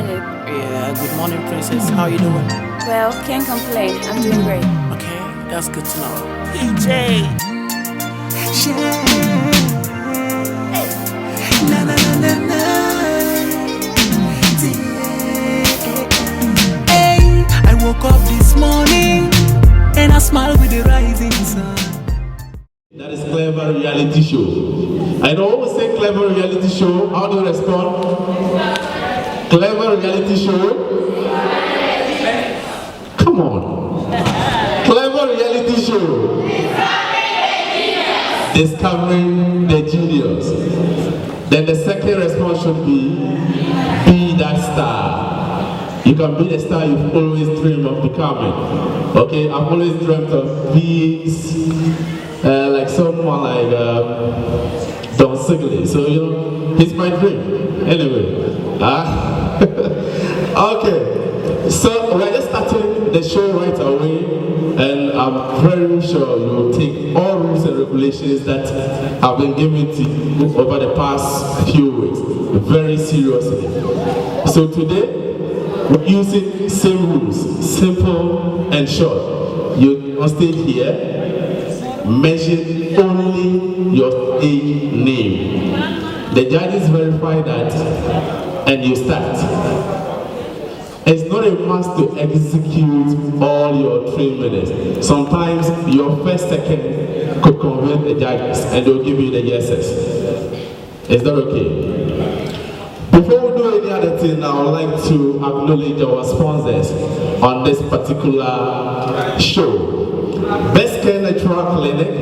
morning. Yeah, good morning, princess. How you doing? Well, can't complain. I'm doing great. Okay, that's good to know. PJ! Na na na na na. Hey, I woke up this morning and I smile with the rising sun. That is Clever Reality Show. I know when we say Clever Reality Show, how do you respond? Clever Reality Show? Come on. Clever Reality Show. Discovering the genius. Then the second response should be that star. You can be the star you've always dreamed of becoming. Okay, I've always dreamt of being like someone like Don Sigley. So, you know, he's my dream. Anyway. Okay. So, we're just starting the show right away. And I'm very sure you will take all rules and regulations that have been given to you over the past few weeks very seriously. So today, we're using same rules, simple and short. You on stage here, mention only your stage name. The judges verify that, and you start. It's not a must to execute all your 3 minutes. Sometimes your first second could convince the judges and they'll give you the yeses. Is that okay? Before we do any other thing, I would like to acknowledge our sponsors on this particular show. Best Care Natural Clinic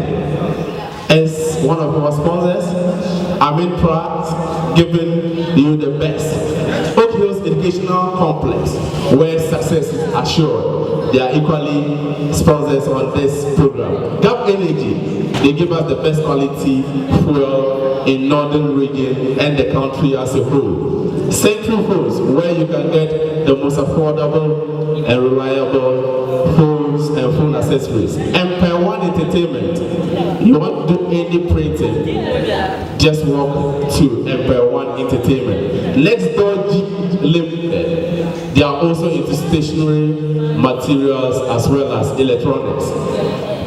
is one of our sponsors. Amin Pratt giving you the best. Oak Hills Educational Complex, where success is assured. They are equally sponsors on this program. Gap Energy, they give us the best quality fuel in northern region and the country as a whole. Century Phones, where you can get the most affordable and reliable phones and phone accessories. Empire One Entertainment, you want to do any printing, just walk to Empire One Entertainment. Next Door G Limited, they are also into stationery materials as well as electronics.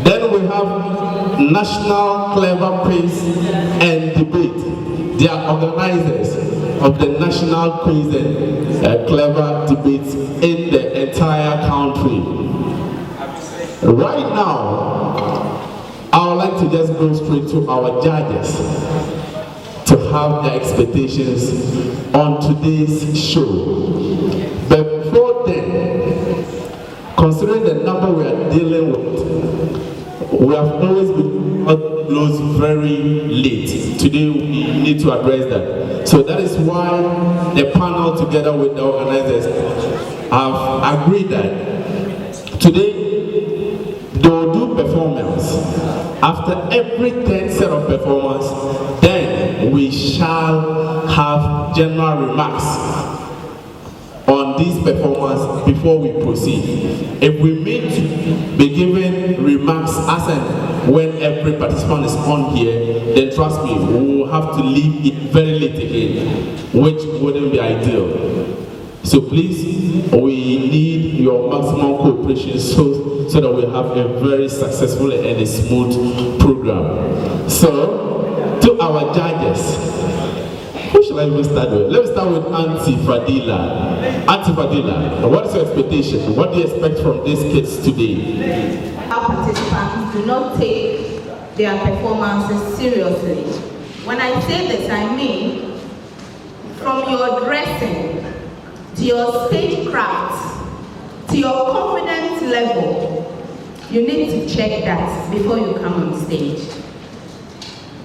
Then we have National Clever Quiz and Debate. They are organizers of the National Quiz and Clever Debates in the entire country. Right now, I would like to just go straight to our judges to have their expectations on today's show. But before then, considering the number we are dealing with, we have always been closed very late. Today we need to address that. So that is why the panel together with the organizers have agreed that today they will do performance. After every 10 set of performance, then we shall have general remarks on this performance before we proceed. If we mean to be given remarks as and when every participant is on here, then trust me, we will have to leave it very late again, which wouldn't be ideal. So please, we need your maximum cooperation so that we have a very successful and a smooth program. So, to our judges, who shall I even start with? Let me start with Auntie Fadila. Auntie Fadila, what is your expectation? What do you expect from these kids today? Our participants do not take their performances seriously. When I say this, I mean from your dressing, to your stage craft, to your confidence level, you need to check that before you come on stage.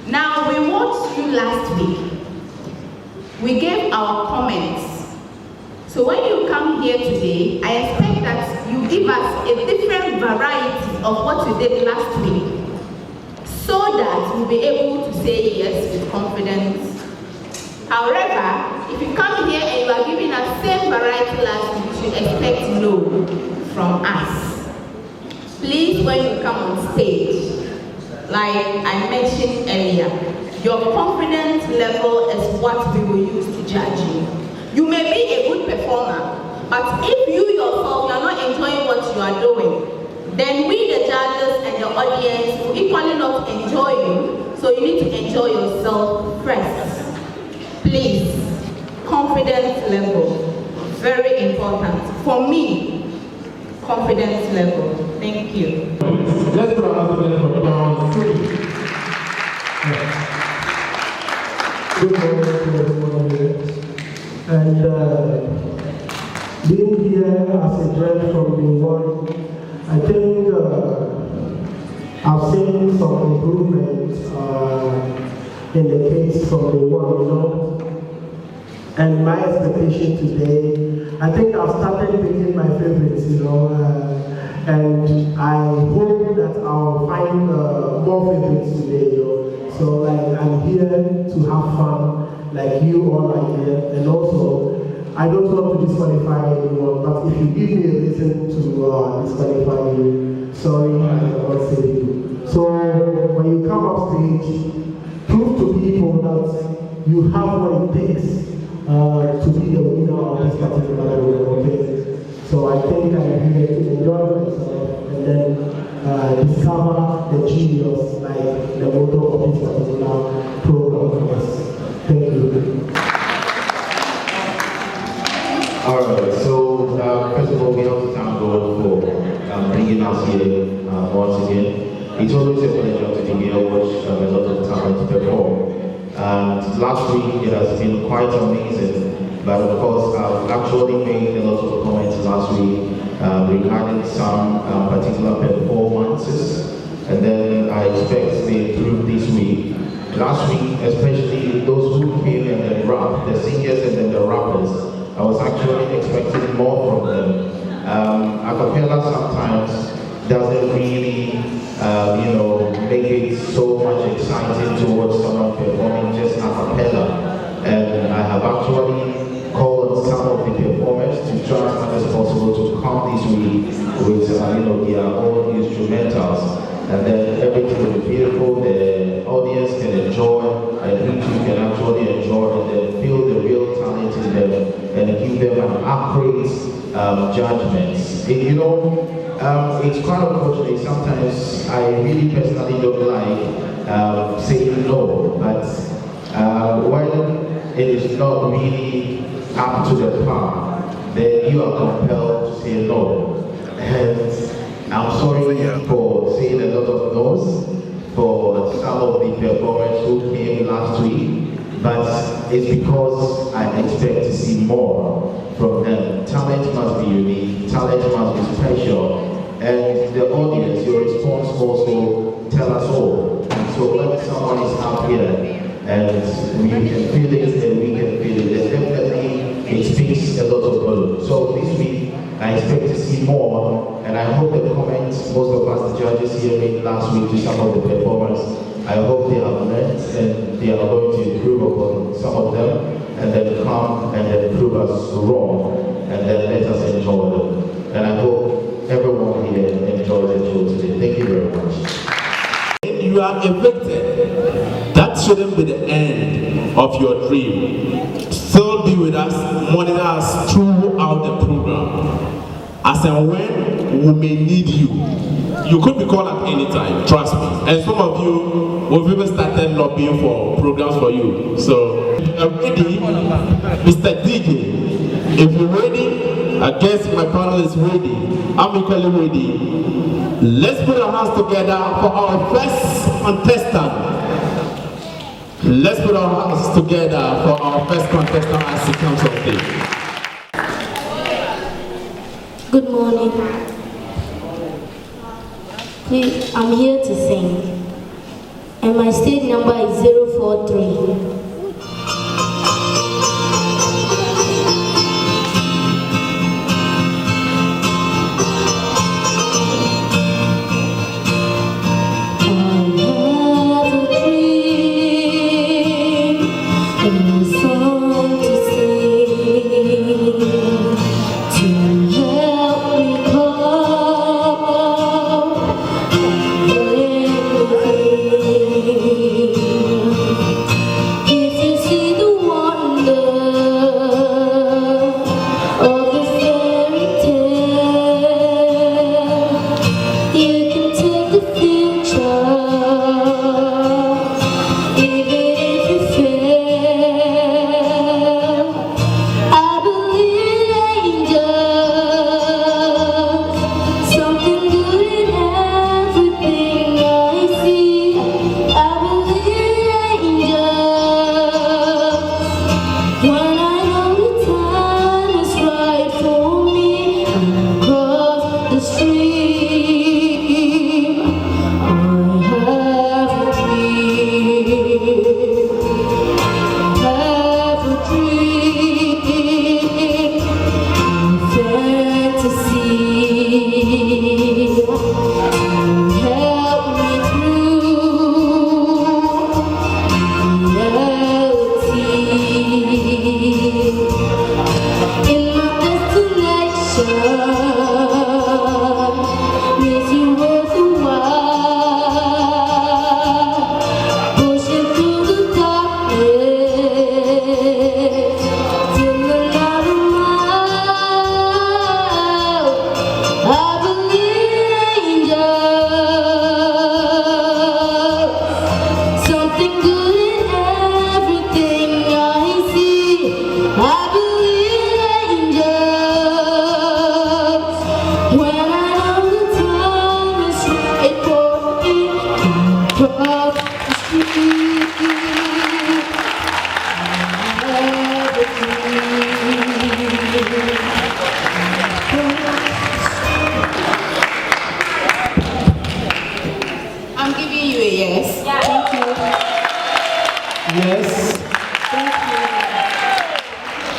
Now, we watched you last week. We gave our comments. So when you come here today, I expect that you give us a different variety of what you did last week, so that we'll be able to say yes with confidence. However, if you come here and you are giving us same variety last week, you should expect no from us. Please, when you come on stage, like I mentioned earlier, your confidence level is what we will use to judge you. You may be a good performer, but if you yourself, you are not enjoying what you are doing, then we, the judges and the audience, will equally not enjoy you. So you need to enjoy yourself first. Please, confidence level, very important. For me, confidence level. Thank you. Let's put our hands together for round 3. Good morning to everyone here. And being here as a judge from day one, I think I've seen some improvements in the case from day one, you know. And my expectation today, I think I've started picking my favorites, you know, and I hope that I'll find more favorites today, you know. So like I'm here to have fun, like you all are here, and also I don't want to disqualify anyone, but if you give me a reason to disqualify you, sorry, I cannot save you. So when you come up stage, prove to people that you have what it takes to be the winner of this particular role, okay? So I think I'm here to enjoy myself and then discover the genius, like the motto of this particular program is. Thank you. Alright, so first of all, we have to thank God for bringing us here once again. It's always a pleasure to be here, watch a lot of talent perform. And last week it has been quite amazing, but of course I've actually made a lot of comments last week regarding some particular performances, and then I expect they improve this week. Last week, especially those who came and then rap, the singers and then the rappers, I was actually expecting more from them. A cappella sometimes doesn't really, make it so much exciting to watch someone performing just a cappella. And I have actually called some of the performers to try as much as possible to come this week with their own instrumentals. And then everything will be beautiful, the audience can enjoy, and you can actually enjoy and then feel the real talent in them and give them an accurate judgment. It's quite unfortunate, sometimes I really personally don't like saying no, but when it is not really up to the par, then you are compelled to say no. And I'm sorry for saying a lot of no's for some of the performers who came last week, but it's because I expect to see more from them. Talent must be unique, talent must be special, and the audience, your response also tell us all. And so when someone is up here and we can feel it and we can feel it, then definitely it speaks a lot of volume. So this week, I expect to see more, and I hope the comments most of us, the judges here, made last week to some of the performers, I hope they have learned and they are going to improve upon some of them, and then come and then prove us wrong, and then let us enjoy them. And I hope everyone here enjoys the show today. Thank you very much. When you are evicted, that shouldn't be the end of your dream. Still be with us, monitor us throughout the program. As and when we may need you. You could be called at any time, trust me. And some of you, we've even started lobbying for programs for you. So, if you're ready, Mr. DJ, if you're ready, I guess my panel is ready. I'm equally ready. Let's put our hands together for our first contestant. Let's put our hands together for our first contestant as he comes on stage. Good morning. Please, I'm here to sing. And my stage number is 043.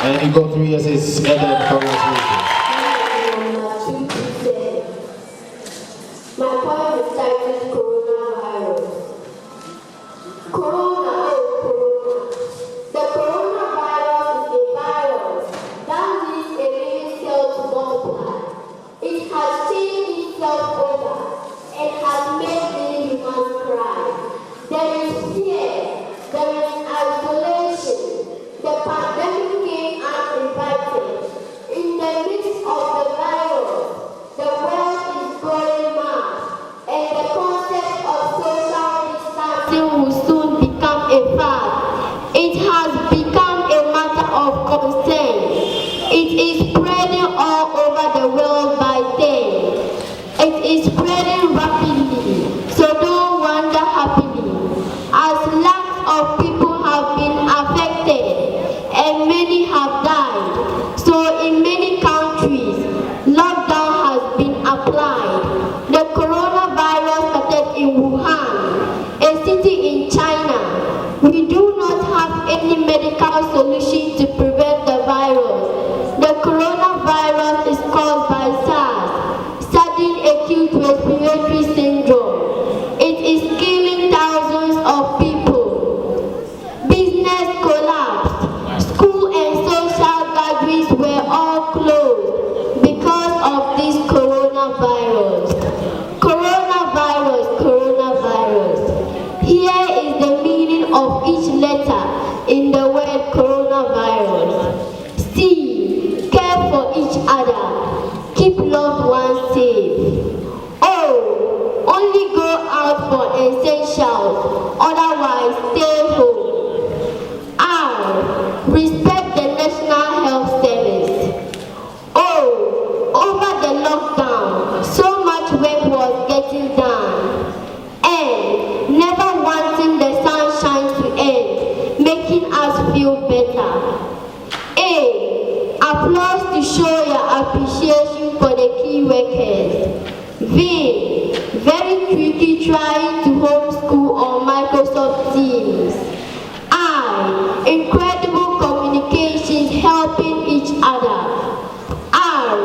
And you got 3 years, and then congratulations. My poem is titled Coronavirus. Corona, oh Corona. The coronavirus is a virus that leads a living cell to multiply. It has changed itself over and has made many humans cry. There is fear, there is isolation. The pandemic came uninvited. In the midst of the virus, the world is going mad, and the concept of social distancing will soon become a fact. It has become a matter of concern. It is spreading all over the world by day. It is spreading rapidly, so don't wonder happily. As lakhs of people have been affected and many have died, so in many countries, lockdown has been applied. The coronavirus started in Wuhan, a city in China. We do not have any medical solution to prevent the virus. The coronavirus is caused by SARS, sudden acute respiratory syndrome. It is killing thousands of people. Business collapsed. School and social gatherings were all closed because of this coronavirus. Coronavirus, coronavirus. Here is the meaning of each letter in the word coronavirus. C, care for each other. Keep loved ones safe. O, only go out for essentials, otherwise stay home. R, respect the National Health Service. O, over the lockdown, so much work was getting done. N, never wanting the sunshine to end, making us feel better. A, applause to show your appreciation for the key workers. V, very tricky trying to homeschool on Microsoft Teams. I, incredible communications helping each other. R,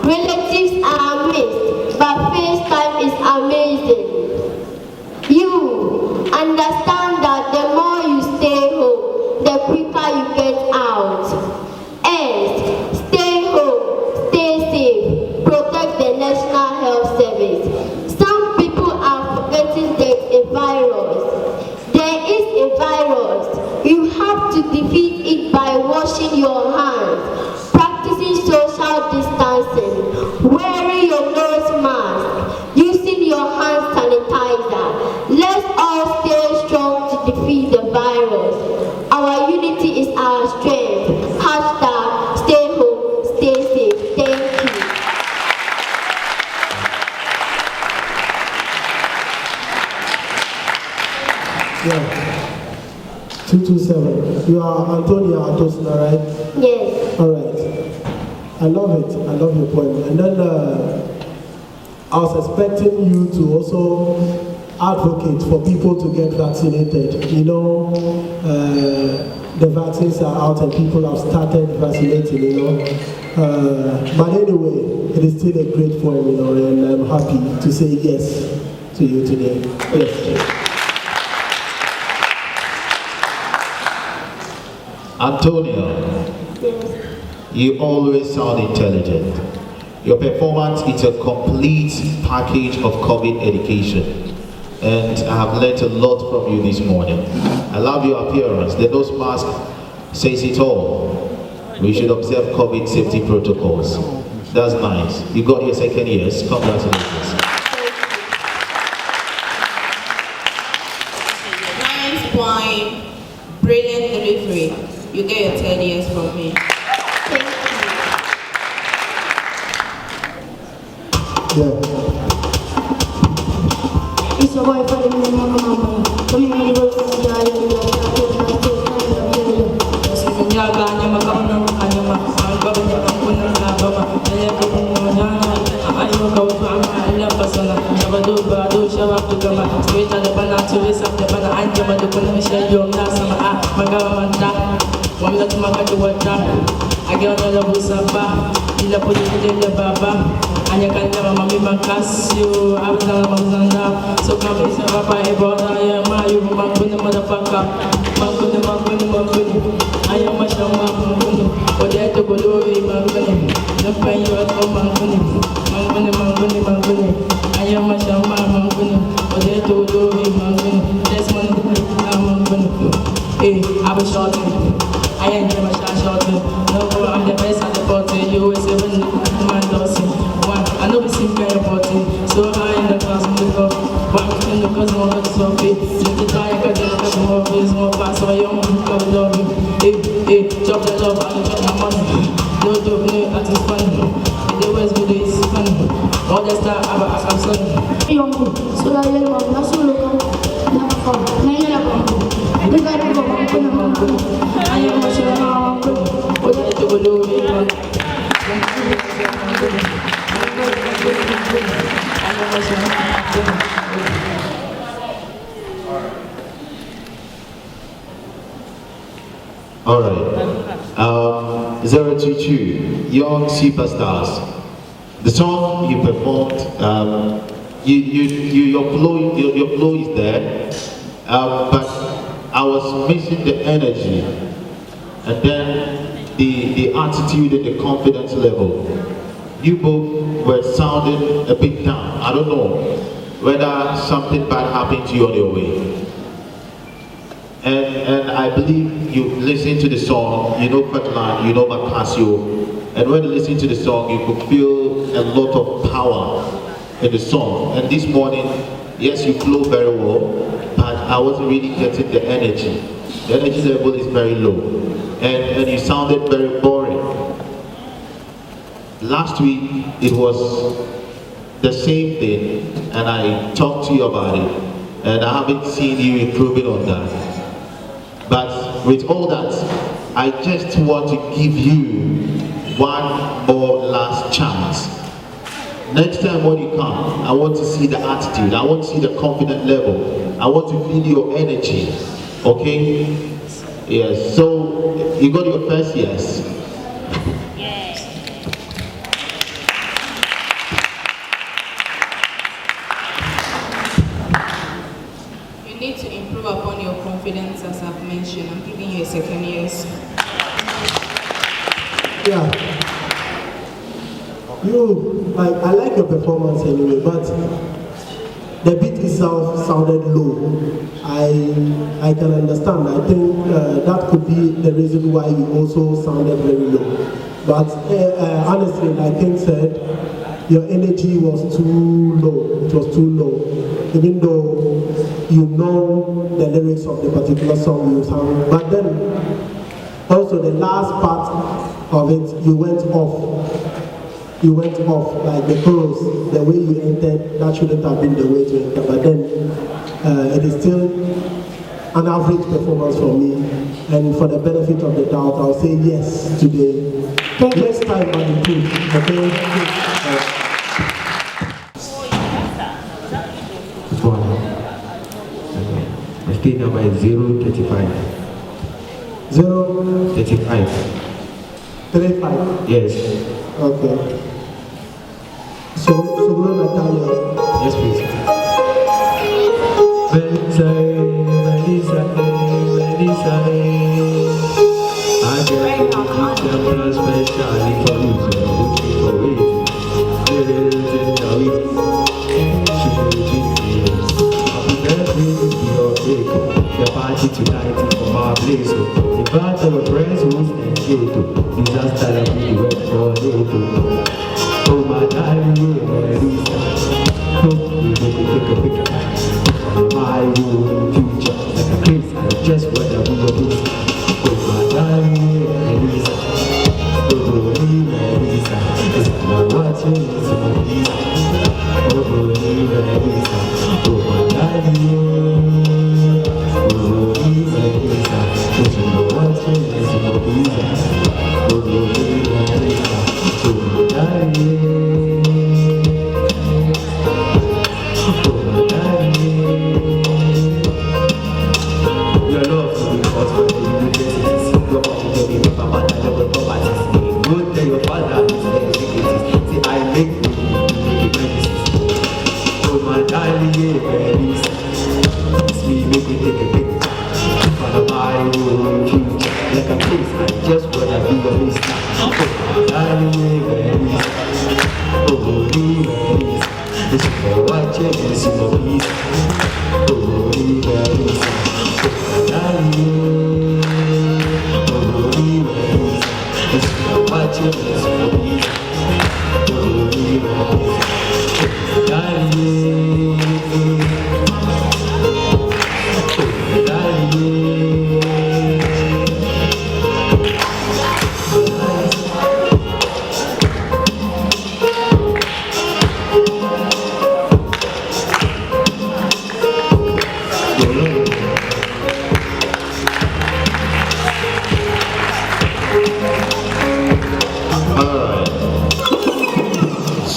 relatives are missed, but FaceTime is amazing. U, understand that the more you stay home, the quicker you get out. S, stay home, stay safe, protect the National Health Service. Some people are forgetting there's a virus. There is a virus. You have to defeat it by washing your hands, practicing social distancing, wearing your nose mask, using your hand sanitizer. Let's all stay strong to defeat the virus. Our unity is our strength. Hashtag stay home, stay safe. Thank you. Yeah. 227. You are Antonia Atosna, right? Yes. All right. I love it. I love your poem. And then I was expecting you to also advocate for people to get vaccinated. You know, the vaccines are out and people have started vaccinating, you know. But anyway, it is still a great poem, you know, and I'm happy to say yes to you today. Yes. Antonio, you always sound intelligent. Your performance is a complete package of COVID education. And I have learned a lot from you this morning. I love your appearance. The nose mask says it all. We should observe COVID safety protocols. That's nice. You got your second years. Congratulations. Nice point. Brilliant delivery. You get your 10 years from me. Yeah. It's a boy for the mama. Come on, go to One minute to my country, what time? I get on the level, Saba. Il a posé le baba. And you can never mammy Macassio. I was on Mazanda. So come and say, Papa, I brought I am my Makuni motherfucker. Makuni. I am my Shama Makuni. Or there to go to Makuni. The pain you are from Makuni. I am my Shama Makuni. Or there to go to Makuni. That's one Makuni. Hey, I was shouting. I ain't never shouting. No, I'm the best at the party. You always say when man does it. One, I know we seem kind of party. So high in the class, we look up. One, in the cousin, one, that's so big. Look at the guy, because there's more face, more fast. So young, I love you. Hey, chop the love, I chop my money. No joke, no, that is funny. The West video is funny. All the stuff, I'm sorry. Young, so I love you. So look up. Never come. Never come. We got to go back to the mountain. I am a shadow. What did you do? All right. 022, Young Superstars. The song you performed, your flow is there, but I was missing the energy, and then the attitude and the confidence level. You both were sounding a bit down. I don't know whether something bad happened to you on your way. And I believe you listen to the song, you know Fatlan, you know Macasio, and when you listen to the song, you could feel a lot of power in the song. And this morning, yes, you flow very well, but I wasn't really getting the energy. The energy level is very low, and you sounded very boring. Last week, it was the same thing, and I talked to you about it, and I haven't seen you improving on that. But with all that, I just want to give you one more last chance. Next time when you come, I want to see the attitude, I want to see the confident level, I want to feel your energy, okay? Yes, so you got your first yes. You need to improve upon your confidence, as I've mentioned. I'm giving you a second yes. Yeah. I like your performance anyway, but the beat itself sounded low. I can understand. I think that could be the reason why you also sounded very low. But honestly, like King said, your energy was too low. It was too low. Even though you know the lyrics of the particular song you sang. But then, also the last part of it, you went off. You went off, like the chorus, the way you entered, that shouldn't have been the way to enter. But then, it is still an average performance for me. And for the benefit of the doubt, I'll say yes today. Next time I'll improve, okay? My state number is 035. 035. 35? Yes. Okay. So Natalia. Yes, please. I get the specially for you, so the party tonight from our place. Invite our friends who's in Kyoto. Disaster that we work for Kyoto. Oh my diary, hope we will take a picture. My own future, like a craze, I just want to be a oh my diary, oh Lisa, it's not watching, it's my Lisa. Oh Lisa, oh my diary. Oh,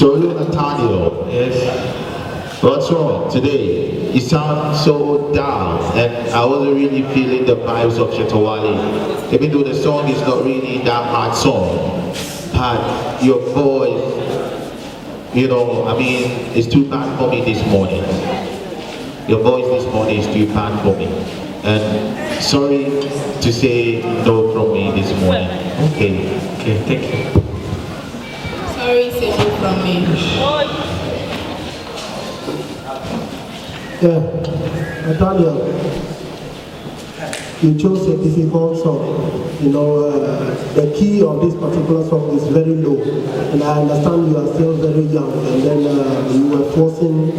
So Nathaniel, yes. What's wrong today? You sound so down, and I wasn't really feeling the vibes of Shetawale. Even though the song is not really that hard song, but your voice, you know, I mean, it's too bad for me this morning. Your voice this morning is too bad for me, and sorry to say no from me this morning. Okay, thank you. Sorry, say no from me. Yeah, Nathaniel, you chose a difficult song. You know, the key of this particular song is very low, and I understand you are still very young, and then you were forcing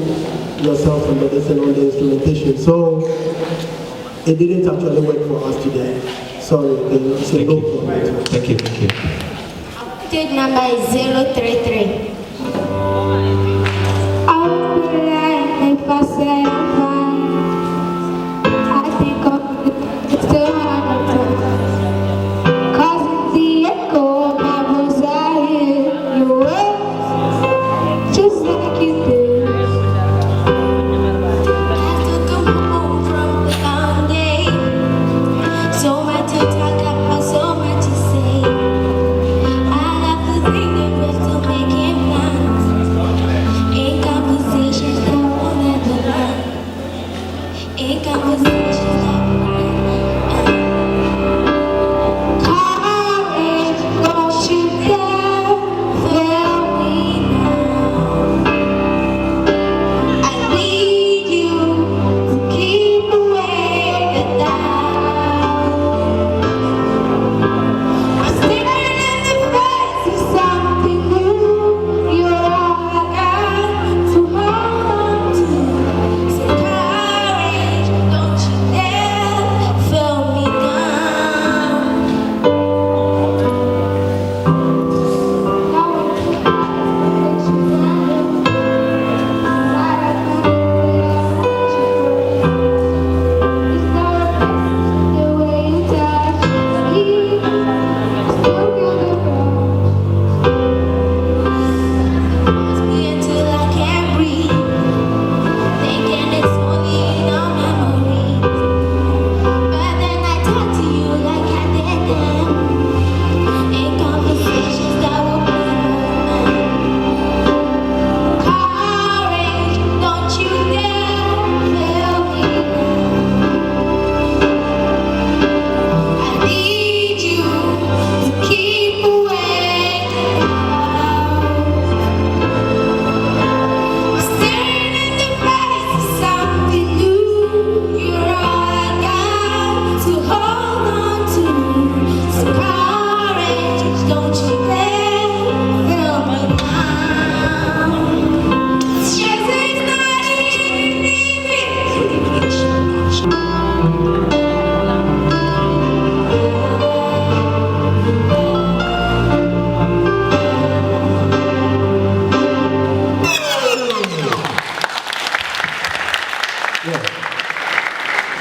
yourself on the instrumentation. So it didn't actually work for us today. Sorry, it's a no for me. Thank you. Stage number is 033. I would be lying if I said I'm fine. I think I'm still on the phone. Cause it's the echo of my voice I hear your words, just like you did. I still come home from the long day. So much to talk about, so much to say.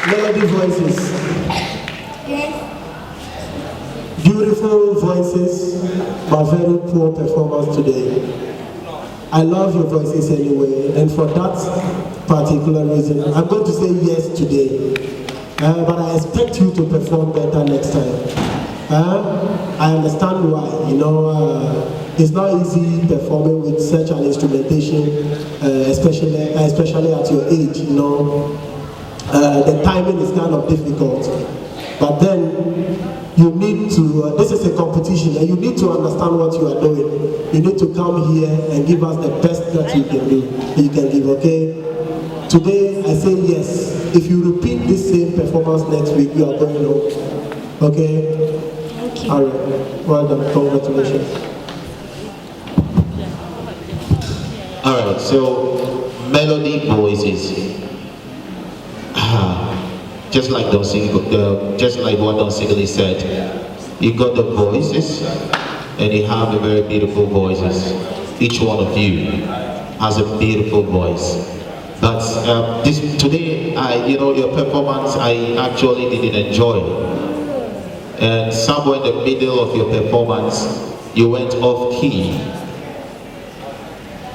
Melody voices. Yes. Beautiful voices, but very poor performance today. I love your voices anyway, and for that particular reason, I'm going to say yes today. But I expect you to perform better next time. I understand why. You know, it's not easy performing with such an instrumentation, especially at your age. You know, the timing is kind of difficult. But then you need to, this is a competition and you need to understand what you are doing. You need to come here and give us the best that you can do, you can give, okay? Today, I say yes. If you repeat this same performance next week, you are going home, okay? Thank you. All right, well done, congratulations. All right, so melody voices. Just like what Don Sigli said, you got the voices, and you have a very beautiful voices. Each one of you has a beautiful voice. But today, your performance, I actually didn't enjoy. And somewhere in the middle of your performance, you went off key.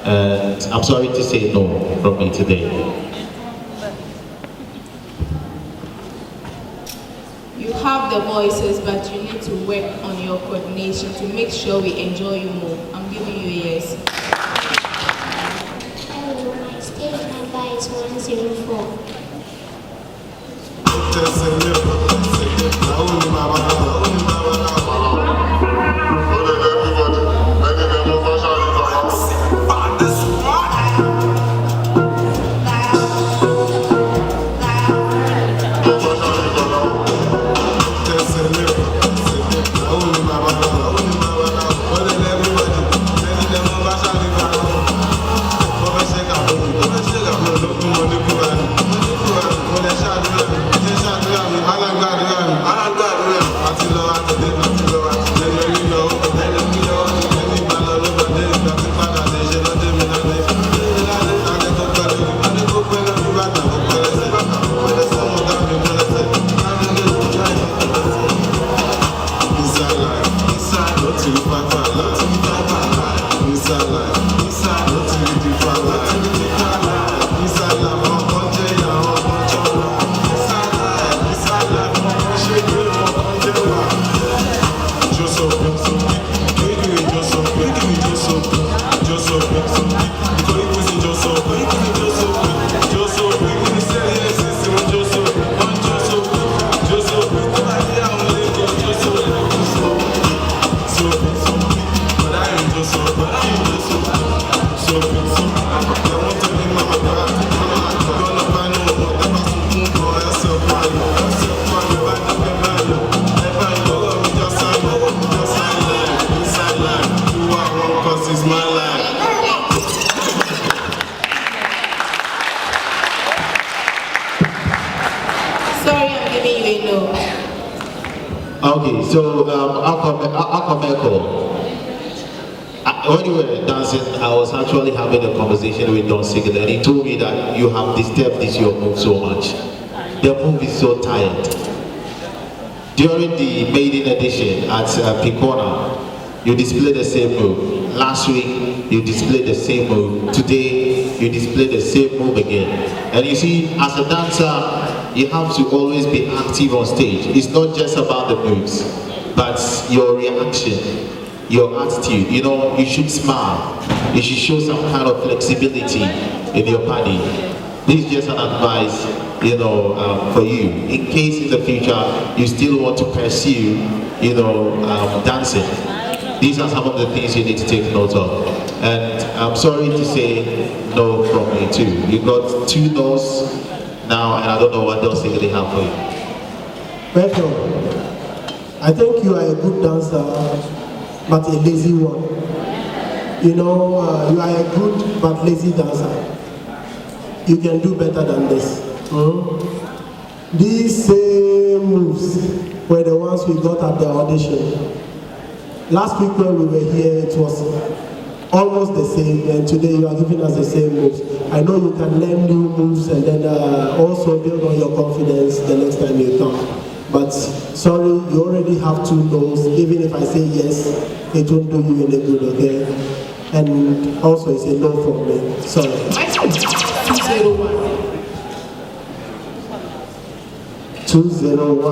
And I'm sorry to say no from me today. You have the voices, but you need to work on your coordination to make sure we enjoy you more. I'm giving you a yes. Hello, my stage number is 104. Okay, so when you were dancing, I was actually having a conversation with Don Sigli, and he told me that you have disturbed your move so much. The move is so tired. During the maiden edition at Picona, you displayed the same move. Last week, you displayed the same move. Today, you displayed the same move again. And you see, as a dancer, you have to always be active on stage. It's not just about the moves, but your reaction, your attitude. You should smile. You should show some kind of flexibility in your body. This is just an advice, for you. In case in the future you still want to pursue, dancing. These are some of the things you need to take note of. And I'm sorry to say no from me too. You got 2 no's now, and I don't know what else they really have for you. Welcome. I think you are a good dancer, but a lazy one. You are a good but lazy dancer. You can do better than this. These same moves were the ones we got at the audition. Last week when we were here, it was almost the same, and today you are giving us the same moves. I know you can learn new moves and then also build on your confidence the next time you come. But sorry, you already have 2 no's. Even if I say yes, it won't do you any good, okay? And also it's a no from me. Sorry. 201.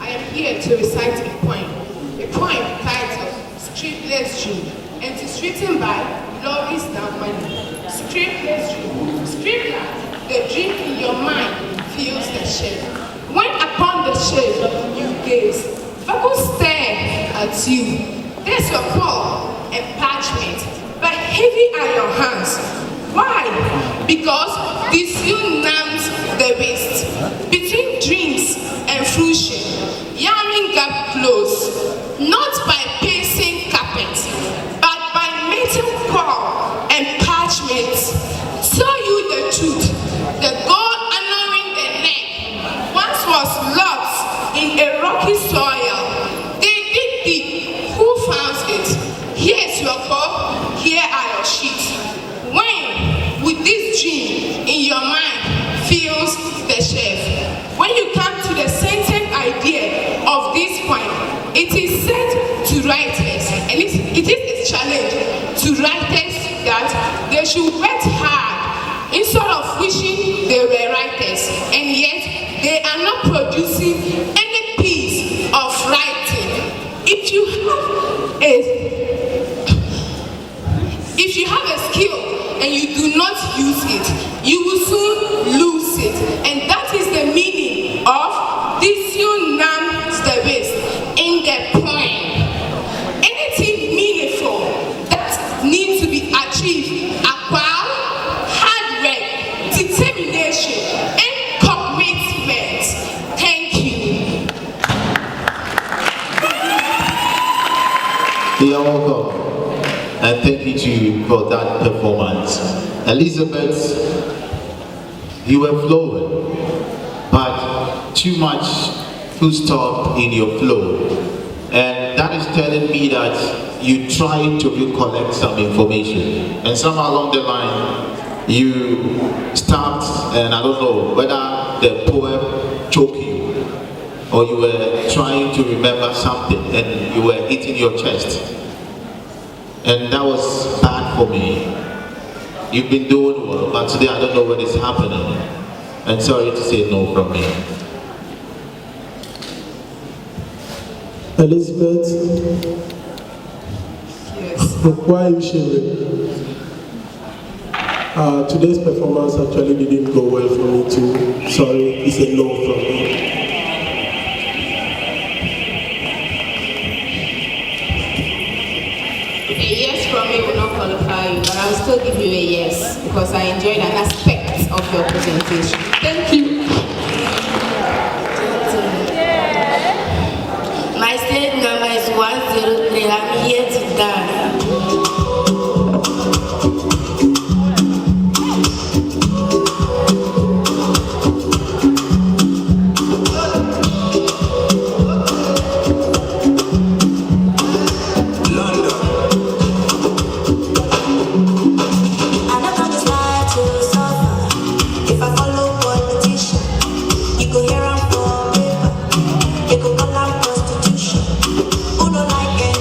I am here to recite a poem titled Scriptless Dream, and it is written by Loris Damani. Scriptless Dream. Scriptless, the dream in your mind feels the shell. When upon the shape you gaze. People stare at you. There's your paw and parchment, but heavy are your hands. Why? Because this you numbs the waist. Between dreams and fruition, yamming gap close, not by pacing carpet, but by meeting paw and parchment. Tell you the truth, the gold honoring the neck once was lost in a rocky soil. They dig deep. Who found it? Here's your cup, here are your sheets. When with this dream in your mind fills the shelf, when you come to the centered idea of this point, it is said to writers, and it is a challenge to writers that they should work hard instead of wishing they were writers, and yet they are not producing any piece of writing. If you have a skill and you do not use it, you will soon lose it. And that is the meaning of this you numbs the waist in the poem. Anything meaningful that needs to be achieved acquire hard work, determination, and commitment. Thank you. You're welcome. And thank you to you for that performance. Elizabeth, you were flowing, but too much full stop in your flow. And that is telling me that you tried to recollect some information. And somewhere along the line, you stopped, and I don't know whether the poem choked you, or you were trying to remember something, and you were hitting your chest. And that was bad for me. You've been doing well, but today I don't know what is happening. And sorry to say no from me. Elizabeth, Yes. why are you shivering? Today's performance actually didn't go well for me too. Sorry, it's a no from me. A yes from me will not qualify you, but I will still give you a yes because I enjoyed an aspect of your presentation. Thank you. My stage number is 103. I'm here to dance. Prostitution. Who don't like it?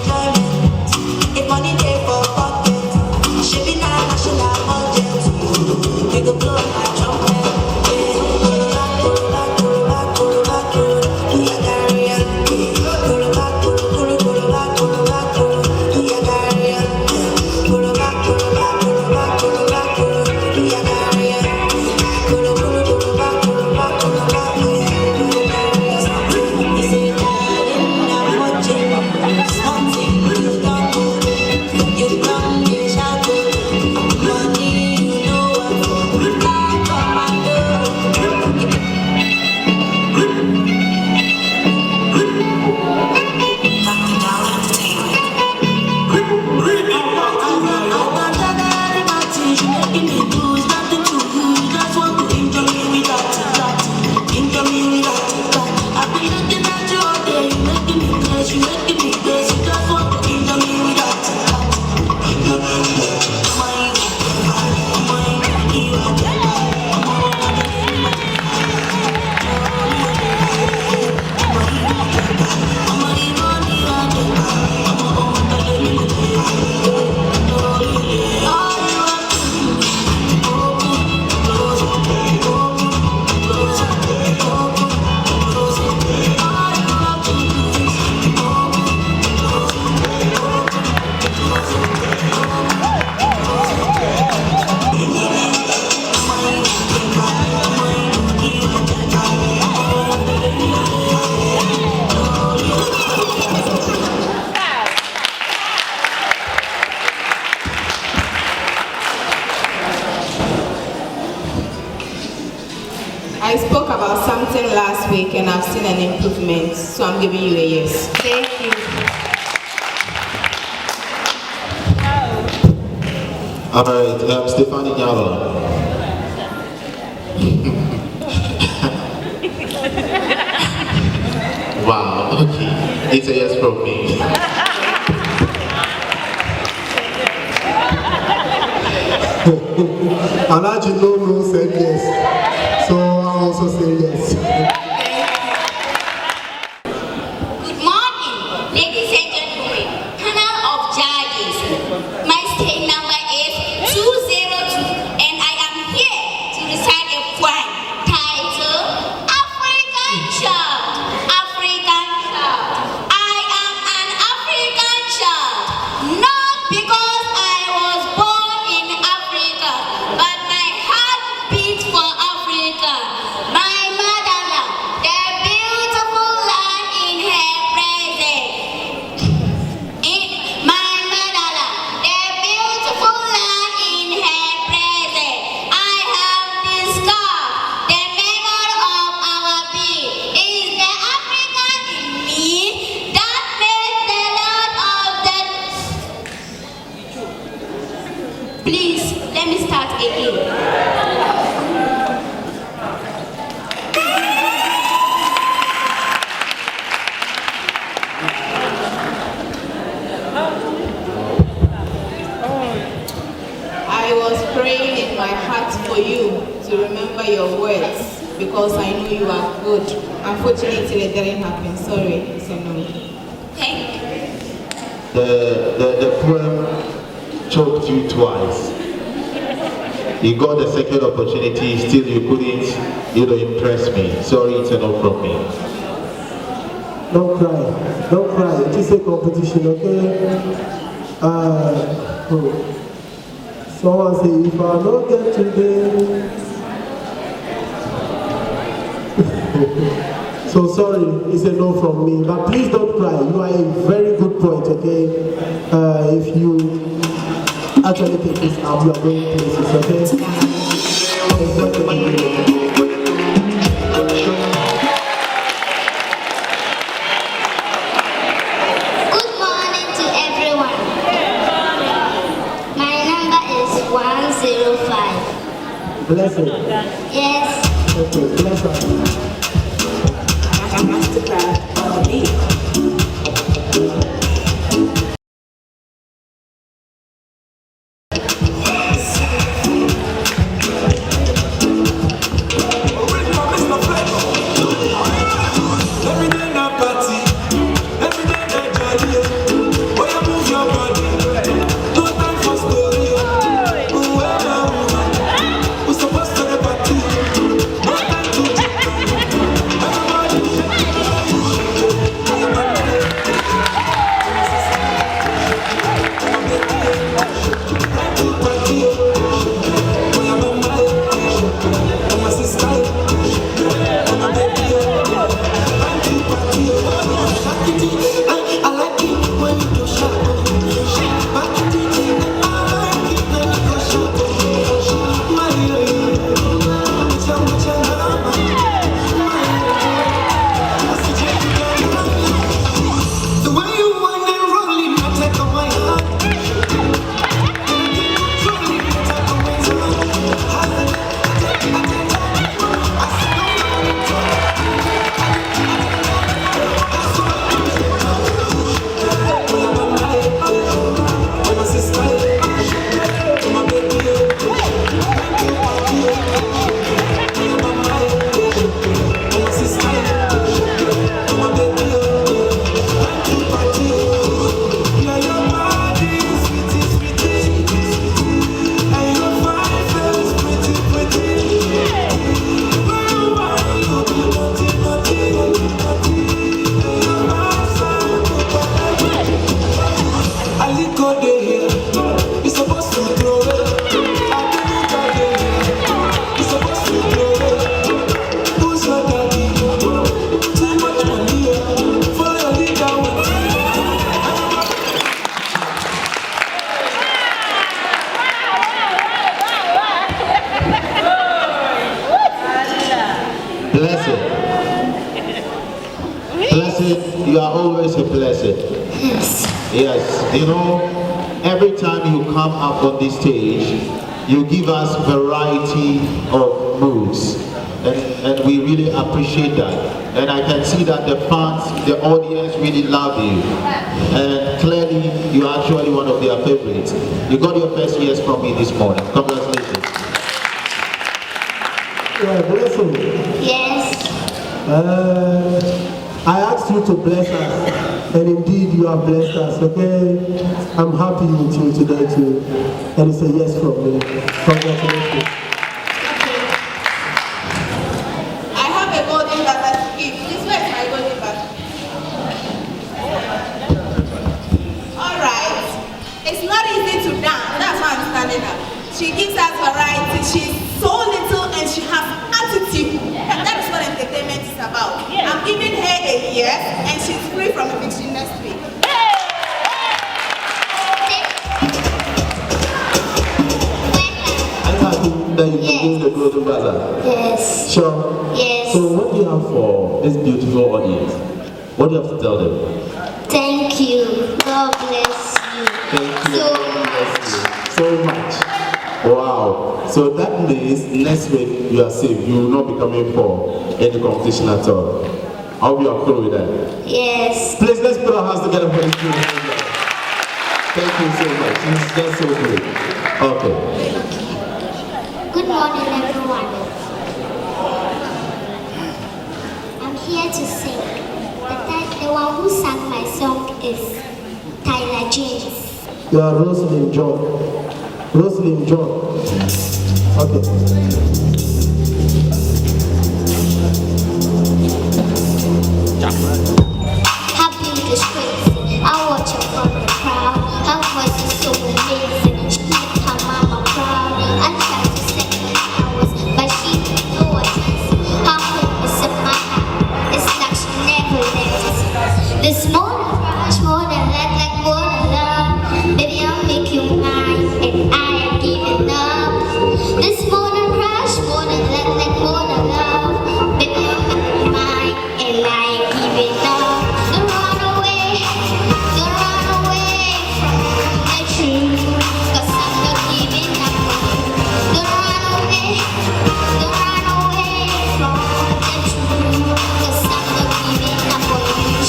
last week and I've seen an improvement, so I'm giving you a yes. Thank you. All right, Stephanie Gallo. Wow, okay. It's a yes from me. Anaji no said yes, so I also say yes. Good morning, ladies and gentlemen, panel of judges. My state number is 202, and I am here to recite a poem titled African Child. African Child. I am an African child, not because I was born in Africa, but my heart beats for Africa. My motherland, the beautiful land in her presence. My motherland, the beautiful land in her presence. I have discovered the memory of our being is the African in me that made the Lord of the. Please, let me start again. I was praying in my heart for you to remember your words because I know you are good. Unfortunately, it didn't happen. Sorry, it's a no. Thank you. The poem choked you twice. You got the second opportunity, still you couldn't, impress me. Sorry, it's a no from me. Don't cry, don't cry. It is a competition, okay? Someone say, if I don't get today. So sorry, it's a no from me. But please don't cry. You are a very good point, okay? If you actually take this out, you are going places, okay? It's not a big deal. Good morning to everyone. My number is 105. Blessing. Yes. Okay, blessing. Every day na party, every day na jolly. Oh, you move your body, no time for story. Oh, woman, we supposed to the party, no time to Yes, you know, every time you come up on this stage, you give us variety of moves. And we really appreciate that. And I can see that the fans, the audience really love you. And clearly, you're actually one of their favorites. You got your first yes from me this morning. Congratulations. Yeah, blessing. Yes. I asked you to bless us, and indeed you have blessed us, okay? I'm happy with you today too. And it's a yes from me. Congratulations. I have a golden buzzer to give. This way is my golden buzzer. All right. It's not easy to dance. That's why I'm standing up. She gives us variety. She's so little and she has attitude. That is what entertainment is about. I'm giving her a yes and she's free from eviction next week. I'm happy that you can give the golden buzzer. Yes. Sure. Yes. So what do you have for this beautiful audience? What do you have to tell them? Thank you. God bless you. Thank you. So God bless you so much. Wow. So that means next week you are safe. You will not be coming for any competition at all. I hope you are cool with that. yes. Please, let's put our hands together for this beautiful girl. Thank you so much. It's just so great. Okay. Good morning, everyone. I'm here to sing. The one who sang my song is Tyler James. You are Rosalind John. Rosalind John. Okay. Happy with the streets. I watch her from the crowd. Her voice is so amazing. She makes her mama proud. I try to set her hours, but she don't know what it is. Her home is in my heart. It's like she never left. This morning rush, more than like more than love. Baby, I'll make you mine, and I am giving up. This morning rush, more than like more than love. Baby, I'll make you mine, and I am giving up. Don't run away from the truth, 'cause I'm not giving up. Don't run away from the truth, 'cause I'm not giving up on you.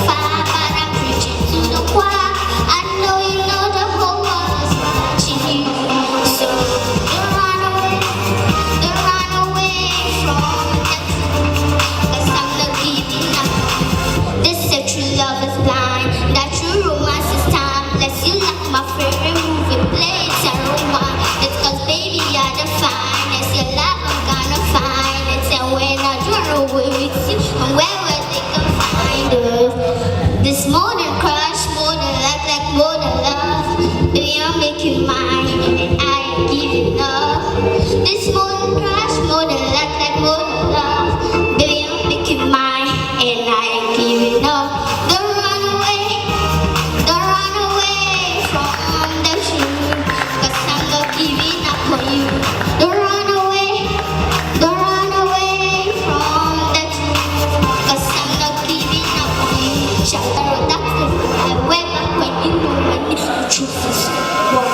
Far, but I'm preaching to the choir. I know you know the whole world is watching you. So don't run away from the truth, 'cause I'm not giving up. This is true love is blind, that true romance is timeless. You like my favorite movie, play it aroma. It's 'cause baby you're the finest. Your love I'm gonna find it, and when I run away with you, and where they can find us. This morning crush, more than like more than love. Baby I'll make you mine, and I ain't giving up. This morning crush, more than like more than love. Baby I'll make you mine, and I ain't giving up. Don't run away from the truth, 'cause I'm not giving up on you. Don't run away from the truth, 'cause I'm not giving up on you. Shout out, that's the food I wear back when you know when the truth is wrong.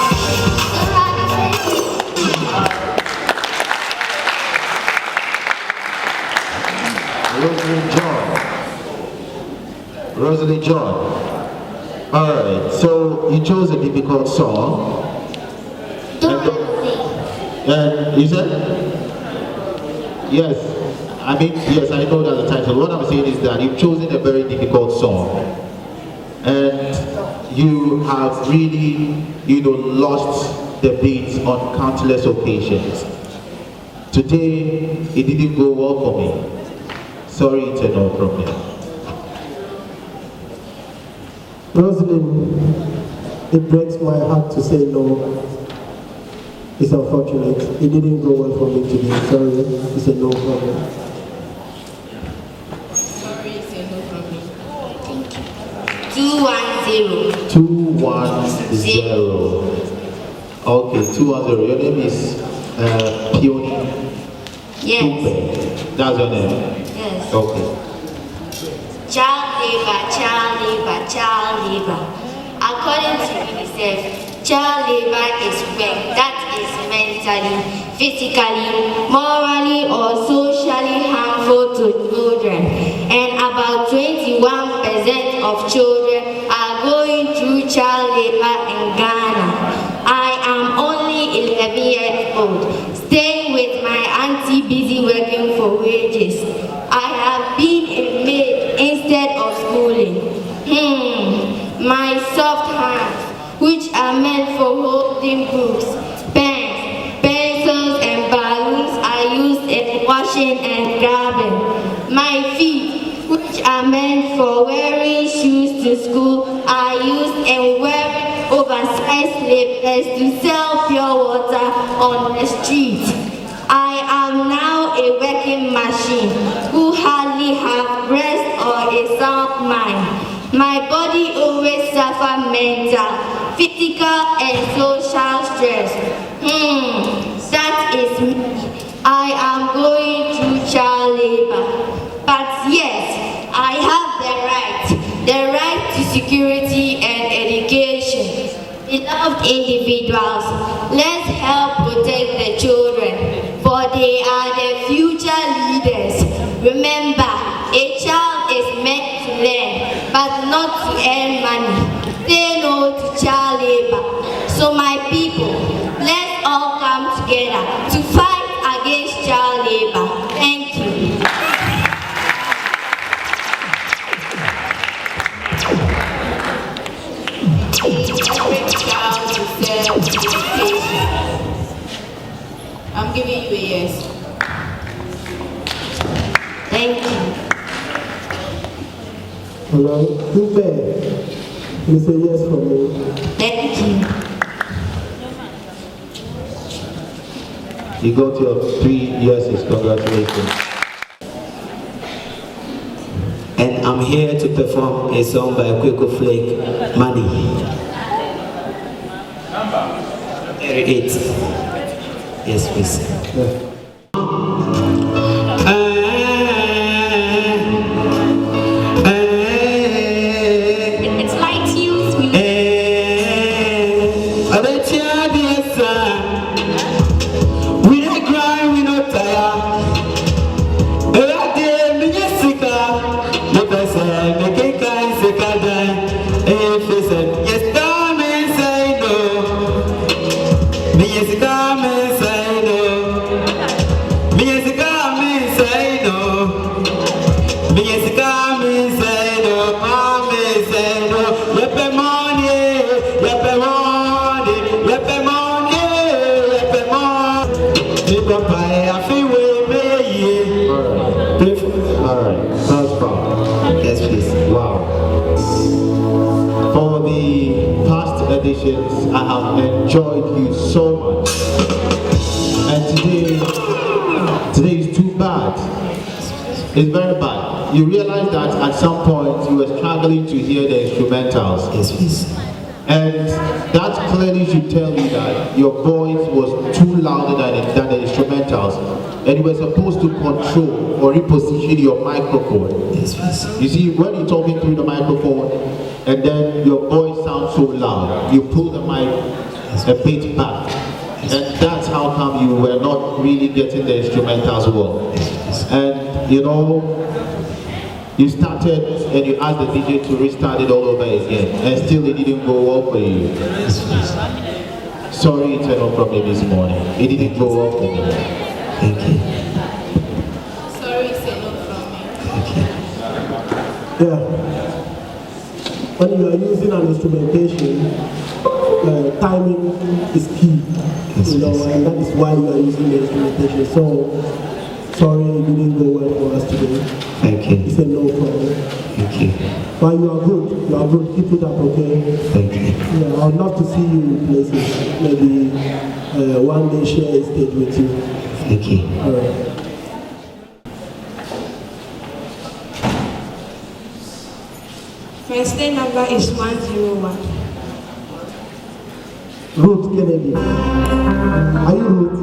Don't run away. Rosalind John. Rosalind John. Alright, so you chose a difficult song. Don't run away. And you said? Yes. I mean, yes, I know that's the title. What I'm saying is that you've chosen a very difficult song. And you have really, lost the beat on countless occasions. Today, it didn't go well for me. Sorry, it's a no from me. Rosalind, it breaks my heart to say no. It's unfortunate. It didn't go well for me today. Sorry, it's a no problem. Sorry, it's a no from me. Thank you. 210. 210. Okay, 210. Your name is Peony Yes. Tupe. That's your name? Yes. Okay. Child child labor. According to UNICEF, child labor is work that is mentally, physically, morally, or socially harmful to children, and about 21% of children are going through child labor in Ghana. I am only 11 years old, staying with my auntie busy working for wages. I have been a maid instead of schooling. My soft hands, which are meant for holding books, pens, pencils, and balloons, are used in washing and grabbing. My feet, which are meant for wearing shoes to school, are used in wearing oversized slippers to sell pure water on the street. I am now a working machine who hardly have rest or a sound mind. My body always suffer mental, physical, and social stress. That is me. I am going through child labor. But yes, I have the right to security and education. Beloved individuals, let's help protect the children, for they are the future leaders. Remember, a child is meant to learn, but not to earn money. Say no to child labor. So my people, let's all come together to fight against child labor. Thank you. I'm giving you a yes. Thank you. Alright, too bad. You say yes from me. Thank you. You got your 3 yeses, congratulations. And I'm here to perform a song by Kweko Flake, Money. 38. Yes, please. Yeah. It's like Tunes music. We don't cry, we don't tire. Alright, that's fine. Yes, please. Wow. For the past editions, I have enjoyed you so much. And today is too bad. It's very bad. You realize that at some point you were struggling to hear the instrumentals. Yes, please. And that clearly should tell you that your voice was too louder than the instrumentals. And you were supposed to control or reposition your microphone. Yes, please. You see, when you're talking through the microphone and then your voice sounds so loud, you pull the mic a bit back. And that's how come you were not really getting the instrumentals well. And you know, you started and you asked the DJ to restart it all over again, and still it didn't go well for you. Sorry, it's not from me this morning. It didn't go well for me. Thank you. Sorry, say no from me. Yeah. When you are using an instrumentation, timing is key. You know, and that is why you are using the instrumentation. So, sorry it didn't go well for us today. Thank you. It's a no problem. Thank you. But you are good. You are good. Keep it up, okay? Thank you. Yeah, I would love to see you in places. Maybe one day share a stage with you. Thank you. All right. My stay number is 101. Ruth Kennedy. Are you Ruth?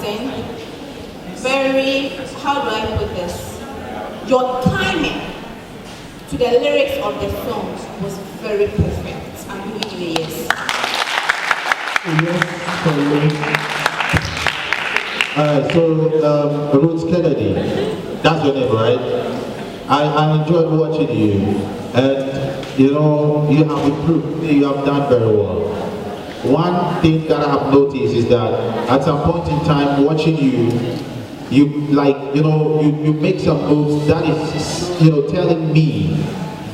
sing, very, how do I put this? Your timing to the lyrics of the songs was very perfect. I'm giving you a yes. Yes, for me. So Ruth Kennedy, that's your name, right? I enjoyed watching you, and you know, you have improved, you have done very well. One thing that I have noticed is that at some point in time, watching you like, you know, you make some moves that is, you know, telling me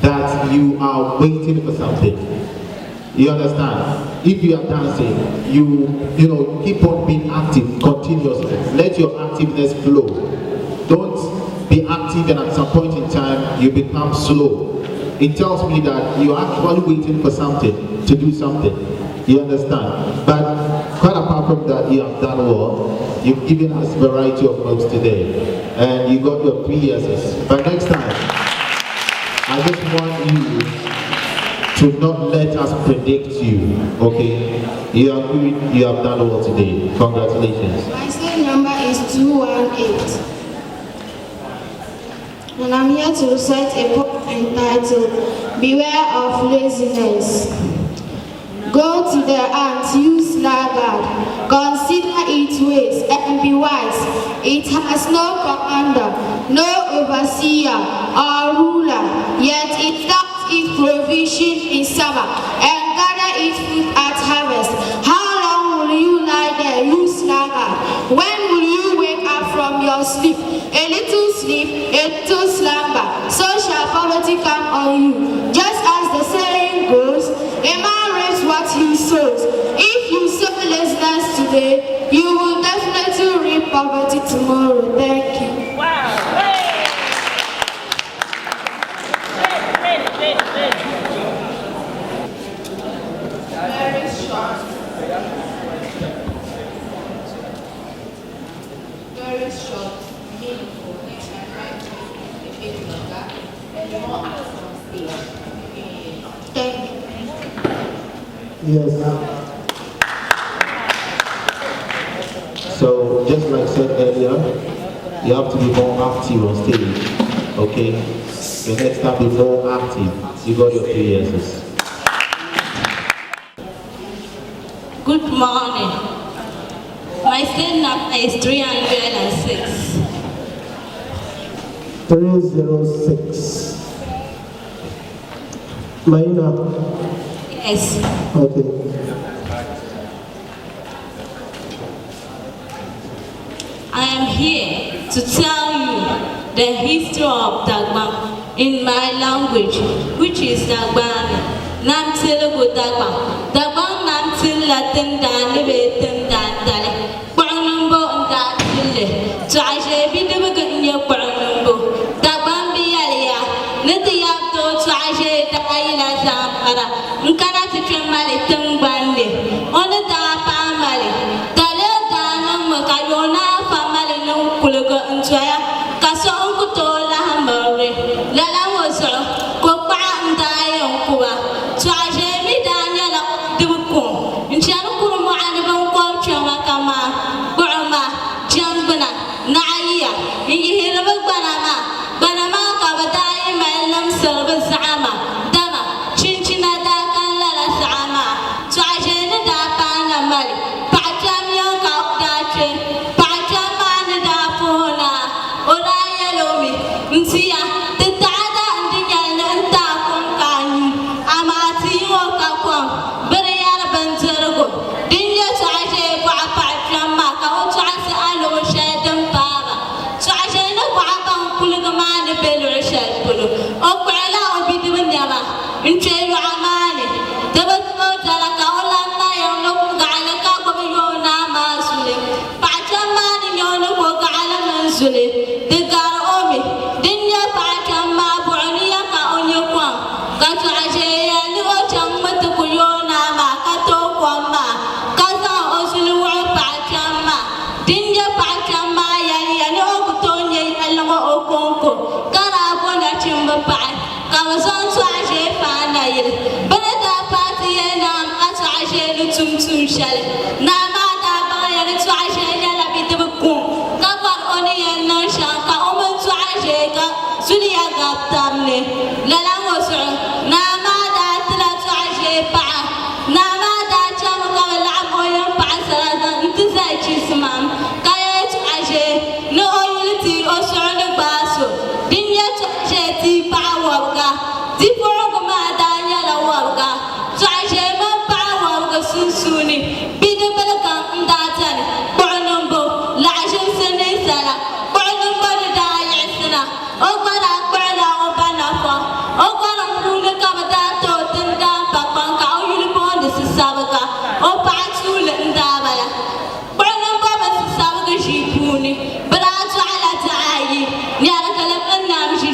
that you are waiting for something. You understand? If you are dancing, you know, keep on being active continuously. Let your activeness flow. Don't be active and at some point in time you become slow. It tells me that you are actually waiting for something, to do something. You understand? But quite apart from that, you have done well. You've given us a variety of moves today. And you got your 3 yeses. But next time, I just want you to not let us predict you, okay? You are good, you have done well today. Congratulations. My stage number is 218. And I'm here to recite a poem entitled, Beware of Laziness. Go to the ant, you sluggard, consider its ways and be wise. It has no commander, no overseer or ruler, yet it does its provision in summer and gather its fruit at harvest. How long will you lie there, you sluggard? When will you wake up from your sleep? A little sleep, a little slumber, so shall poverty come on you. Just as the saying goes, a man reaps what he sows. If you sow laziness today, you will definitely reap poverty tomorrow. Thank you. Wow. Very short. Very short, meaningful. Next time, try to make it a bit longer and more acts on stage. Thank you. Yes. So, just like I said earlier, you have to be more active on stage, okay? Your next time, be more active. You got your 3 yeses. Good morning. My stage number is 306. 306. Maina. Yes. Okay. I am here to tell you the history of Dagba in my language, which is Dagbani. Nam Telugu Dagba. Dagba Nam Til Latin Dani Betin Dantale. Kwanumbo and Datile. So I shall be the in your Kwanumbo. Dagbambi Alia. Nitiapto, so I shall die in a Zampara. Nkana to Tremali Tumbandi. On the Dapa Mali. Tale Danum Kayona family no Kuluga and Twaya. Kason Kutola Hamari. Lala was Kopa and Die on Kua. So I shall be Daniel Dubuko. In Chanukuru and Banko Chamakama. Burma. Jambana. Naya. In Yihirabu Banama. Banama Kabadai Malam Service Ama. Dama. Chinchina Dakan Lala Sama. So I shall Dapana Mali. Pacham Young Dache. Pachamana Dapona. Oraya Lomi. Nsia. The Dada and the Yalanta Konkani. Amati Wokakon. Berea Benzergo. Dinja Saje Pachama. Kautasa Alo Shadam Baba. So I shall know Papa Pulugamani Belushad Pulu. Okwala will be doing Yama. In Trail Amani. The Batalaka Olana Yono Galaka Yona Masuli. Pachamani Yono Gala Mansuli. The Garomi. Dinya Pachama Bornia on your quam. Kataje and Ocham Kuyona Makato Kwama. Kaza Osulu Pachama. Dinya Pachama Yano Kutonye Alamo Okonko. Karabona Chimba Pai. Kawazon Swaje Fanail. Beneda Party and Aswaje Tum Shell. Namada Bayan Swaje Yalabi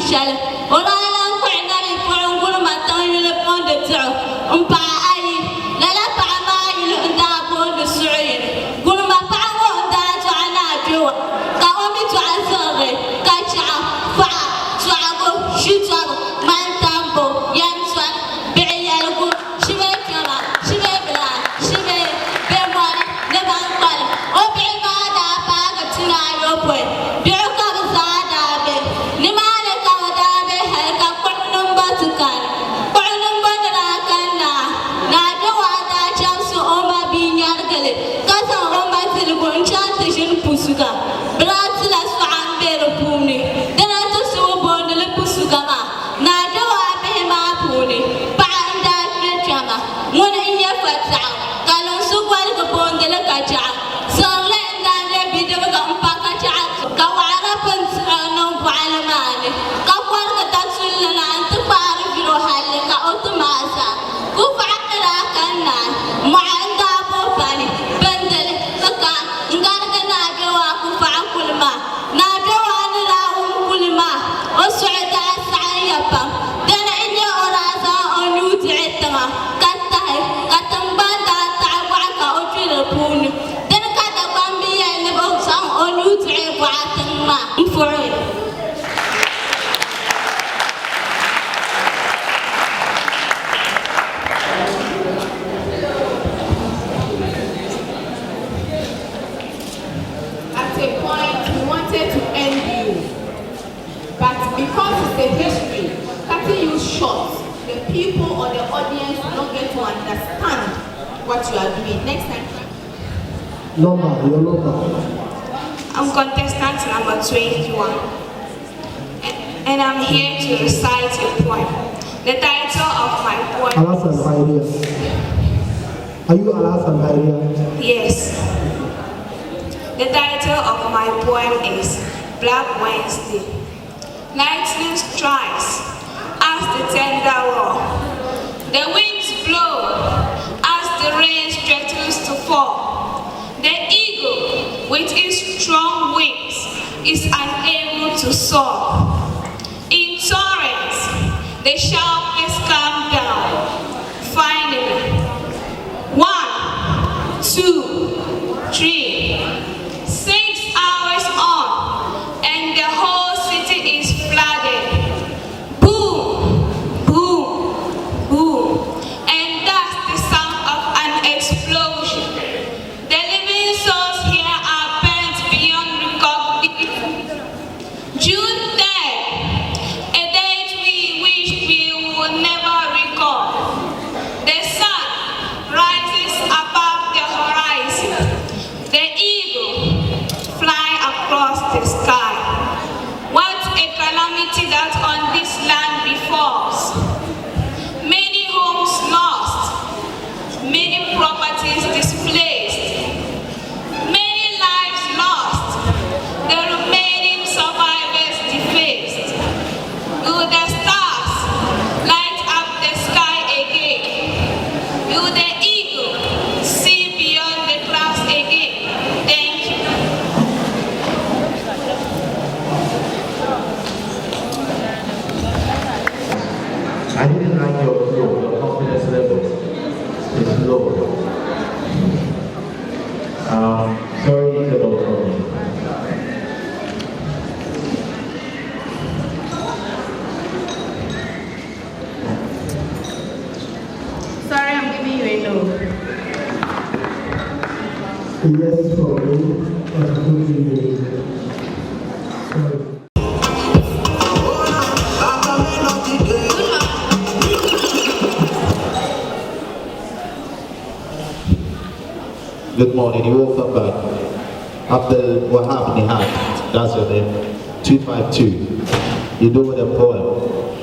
shall. All I am quite not for one of my tongue upon the toe. Umpa I, Lala Pama, you look down upon the Syrian. Gulma Power, that's why I not do. Kaomi to answer it. Catch up, fire, travel, shoot up, man tambo, yam swat, berry yellow, she may come out, she may blind, she may bear money, never money. Oh, be mad at bag of tonight, your boy. What you are doing next time. Number, your number. I'm contestant number 21, and I'm here to recite a poem. The title of my poem. Alasan Hairia. Are you Alasan Hairia? Yes. The title of my poem is Black Wednesday. Lightning strikes as the tender roar. The winds blow as the rain threatens to fall. The eagle, with its strong wings, is unable to soar. In torrents, the sharpness come down. Finally, 1, 2, 3, 6 hours on, and the whole city is flooded. Boom, boom, boom. And that's the sound of an explosion. The living souls here are burnt beyond recognition. June 3rd, a date we wish we will never recall. The sun rises above the horizon. The eagle flies across the sky. What a calamity that on this land befalls. Many homes lost, many properties displaced, many lives lost, the remaining survivors defaced. Will the stars light up the sky again? Will the eagle see beyond the clouds again? Thank you. I didn't like your flow, your confidence level is low. Sorry, Isabel, for me. Sorry, I'm giving you a no. Yes, for me, and good evening. Sorry. Good morning, you woke up back. Abdel Wahab Nihad, that's your name. 252. You do with a poem.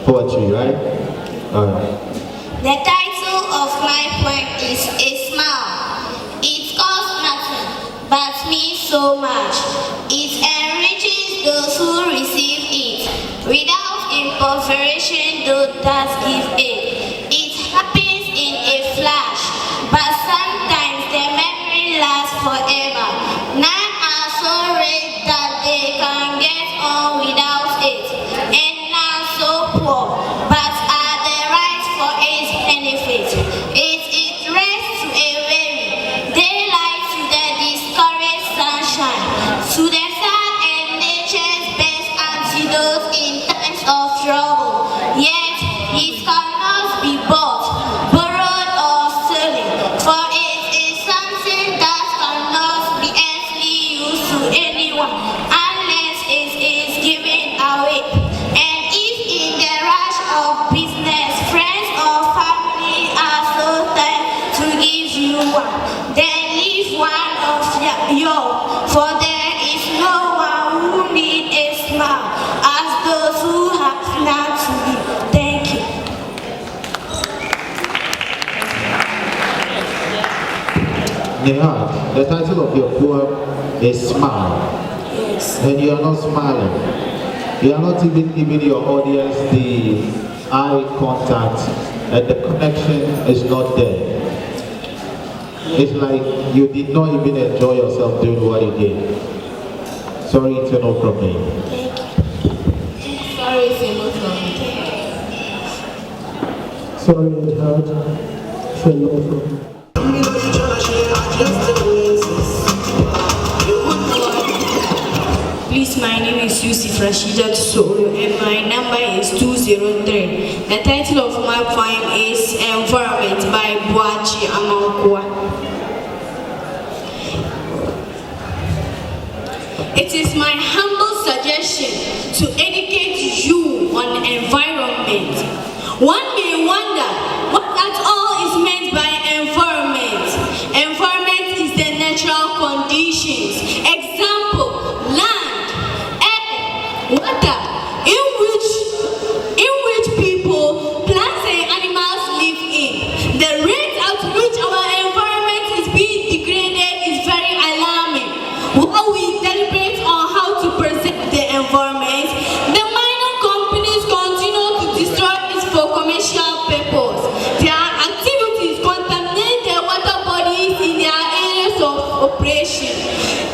Poetry, right? Alright. The title of my poem is A Smile. It costs nothing, but means so much. It enriches those who receive it. Without impoveration, those that give it. It happens in a flash, but sometimes the memory lasts forever. None are so rich that they can get on without it, and none everyone, unless it is given away. And if in the rush of business, friends or family are so tired to give you one, then leave one of yours, for there is no one who needs a smile as those who have none to give. Thank you. Nihad, the title of your poem is Smile. Yes. And you are not smiling. You are not even giving your audience the eye contact, and the connection is not there. It's like you did not even enjoy yourself doing what you did. Sorry to know from me. Sorry to know from me. Sorry, Nihad. Say no from me. Please, my name is Yusuf Rashida Solo and my number is 203. The title of my poem is Environment by Boachi Amankwa. It is my humble suggestion to educate you on environment. One may wonder what at all is meant by environment. Environment is the natural conditions. Example, land, air, water, in which people, plants and animals live in. The rate at which our environment is being degraded is very alarming. While we deliberate on how to preserve the environment, the mining companies continue to destroy it for commercial purpose. Their activities contaminate the water bodies in their areas of operation.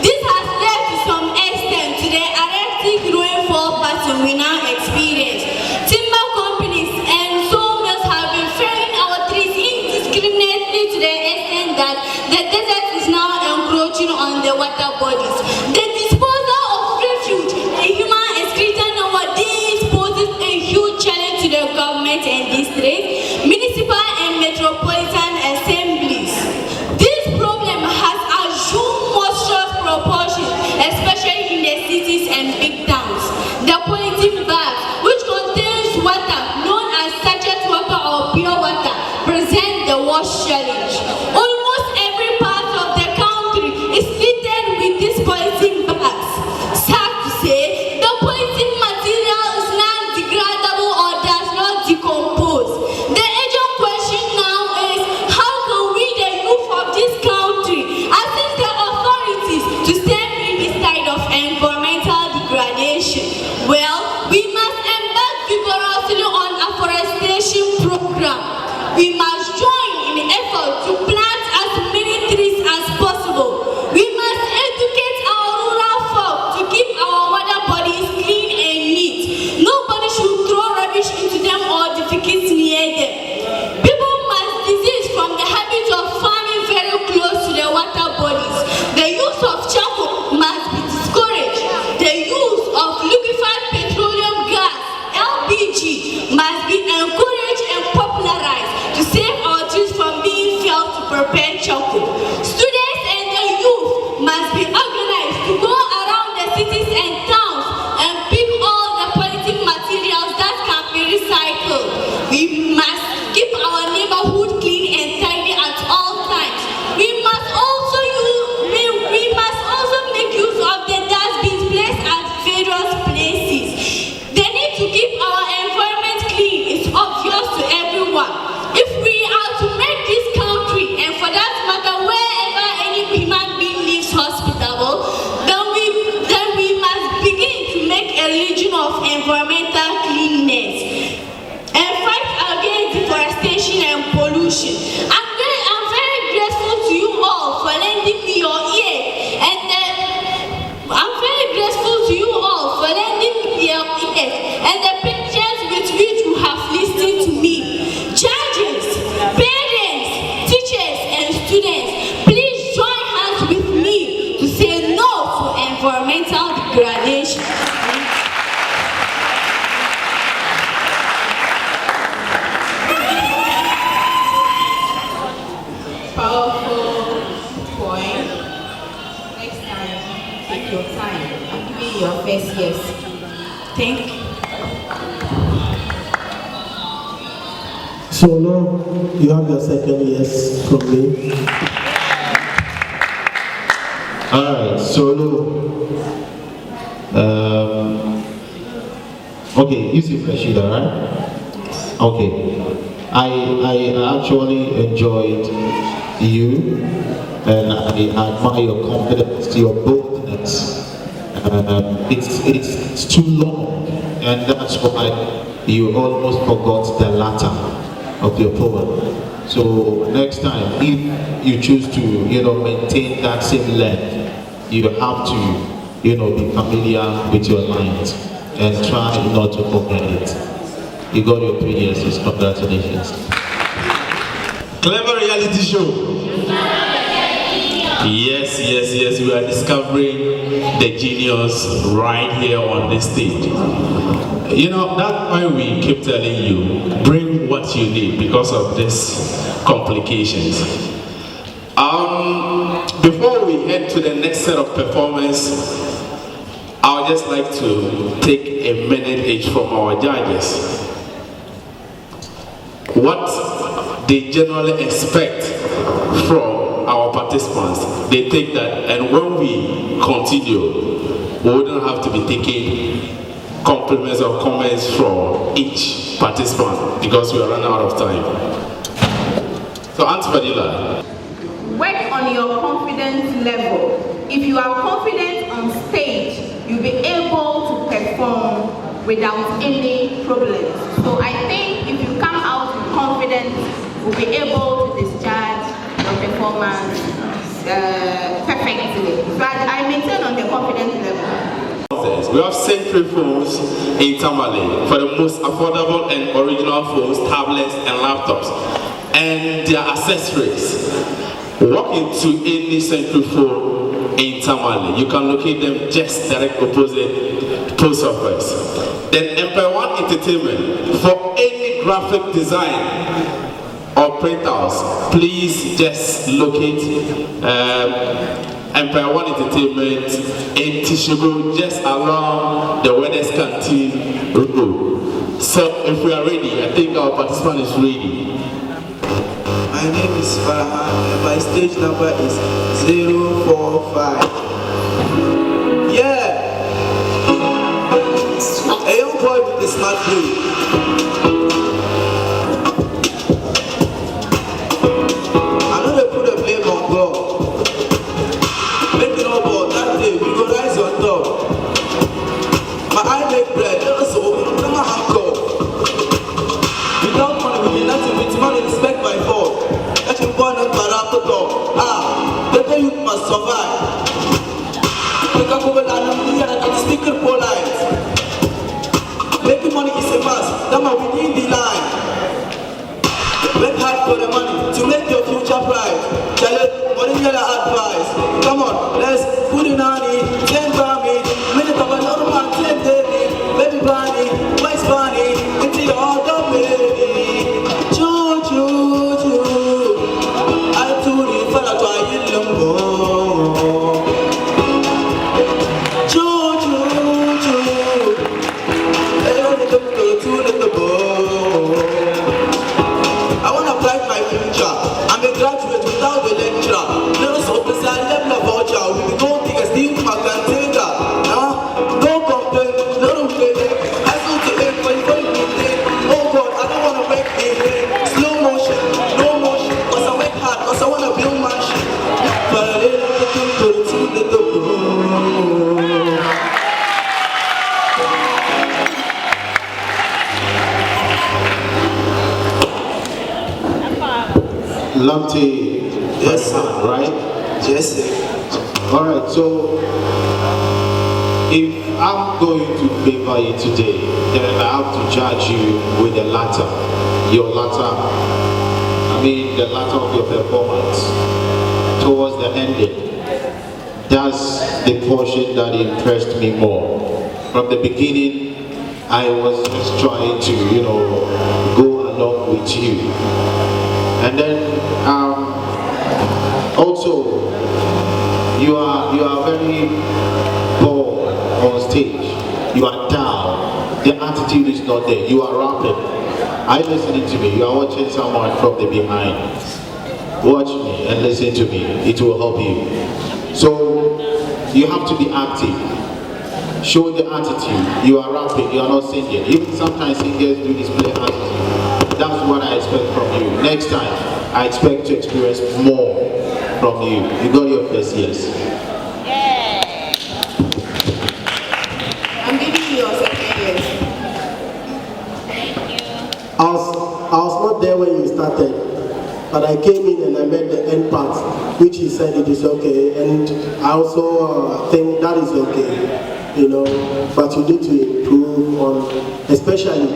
This has led to some extent to the erratic rainfall pattern we now experience. Timber companies and sawmills have been felling our trees indiscriminately to the extent that the desert is now encroaching on the water bodies. The disposal of refuge and human excreta nowadays poses a huge challenge to the government and district, municipal and metropolitan assemblies. This problem has assumed monstrous proportions, especially in the cities and big towns. The polythene bag, which contains water known as sachet water or pure water, present the wash challenge. Almost every part of the country is littered with these polythene bags. Sad to say, the polythene material is non-degradable or does not decompose. The urgent question now is, how can we, the youth of this country, assist the authorities to step in this tide of environmental degradation? Well, we must embark vigorously on afforestation program. We must join in the effort to plant as many trees as possible. We must educate our rural folk to keep our water bodies clean and neat. Nobody should throw rubbish into them or defecate near them. People must desist from the habit of farming very close to the water bodies. The use of charcoal must be discouraged. The use of liquefied petroleum gas, LPG, must be encouraged and popularized to save our trees from being felled to prepare charcoal. Students and the youth must be organized to go around the cities and towns and pick all the polythene materials that can be recycled. We must keep our neighborhood clean and tidy at all times. We must also make use of the dustbins placed at various places. The need to keep our environment clean is obvious to everyone. If we are to make this country, and for that matter wherever any human being lives, hospitable, then we must begin to make a religion of environmental cleanliness and fight against deforestation and pollution. I'm very grateful to you all for lending me your ear, and I'm very grateful to you all for lending me your ears and the patience with which you have listened to me. Judges, parents, teachers, and students, please join hands with me to say no to environmental degradation. Powerful point. Next time, take your time. I'm giving you your first yes. Thank you. So now you have your second yes from me. Alright, Solo. Okay, you see Rashida, right? Okay. I actually enjoyed you, and I admire your confidence, your boldness. It's too long, and that's why you almost forgot the latter of your poem. So next time, if you choose to, maintain that same length, you have to, be familiar with your lines and try not to forget it. You got your 3 years, congratulations. Clever reality show. Yes, we are discovering the genius right here on this stage. That's why we keep telling you, bring what you need because of these complications. Before we head to the next set of performance, I would just like to take a minute each from our judges. What they generally expect from our participants, they take that, and when we continue, we wouldn't have to be taking compliments or comments from each participant because we are running out of time. So, Aunt Fadila. Work on your confidence level. If you are confident on stage, you'll be able to perform without any problems. So I think if you come out with confidence, you'll be able to discharge your performance perfectly. But I maintain on the confidence level. We have Century phones in Tamale for the most affordable and original phones, tablets, and laptops, and their accessories. Walk into any Century phone in Tamale. You can locate them just direct opposite post office. Then Empire One Entertainment for any graphic design or printouts. Please just locate Empire One Entertainment in Tishibu, just around the Weddings Canteen road. So if we are ready, I think our participant is ready. My name is Farhan and my stage number is 045. Yeah! A young boy with a smart brain. I know they put a blame on God. Make it all about that day, we go rise on top. My eye make bread, let us open, come on, I'm cold. Without money, we be nothing, with money, respect my fault. Catching born and barakoto. Better you must survive. Pick up over and I'm here and I'm speaking polite. Making money is a must, that's why we need the line. Work hard for the money to make your future bright. Tell it, what is your advice? Come on, let's put it on it. 10 Bambi, minute of another man, 10 David, baby Barney, West Barney, into your other baby. Choo choo choo. I do the fella to a yellow. Choo choo choo. I want to bright my future. I'm a graduate without a lecturer. Little so to say I left the voucher. We be going to steal my cantina. Don't complain, little baby. I still to aim for you. Oh God, I don't want to make it. Slow motion, no motion. Cause I work hard, cause I want to build my shit. But I didn't have to do the Lumpty, yes, right? Yes, sir. All right, so if I'm going to favor you today, then I have to judge you with the latter, the latter of your performance towards the ending. That's the portion that impressed me more. From the beginning, I was just trying to, go along with you. And then also you are very stage, you are down, the attitude is not there, you are rapping. Are you listening to me? You are watching someone from the behind. Watch me and listen to me, it will help you. So, you have to be active. Show the attitude. You are rapping, you are not singing. Even sometimes singers do display attitude. That's what I expect from you. Next time, I expect to experience more from you. You got your first yes. Yeah. I'm giving you your second yes. Thank you. I was not there when you started, but I came in and I met the end part, which he said it is okay, and I also think that is okay, you know, but you need to improve on, especially,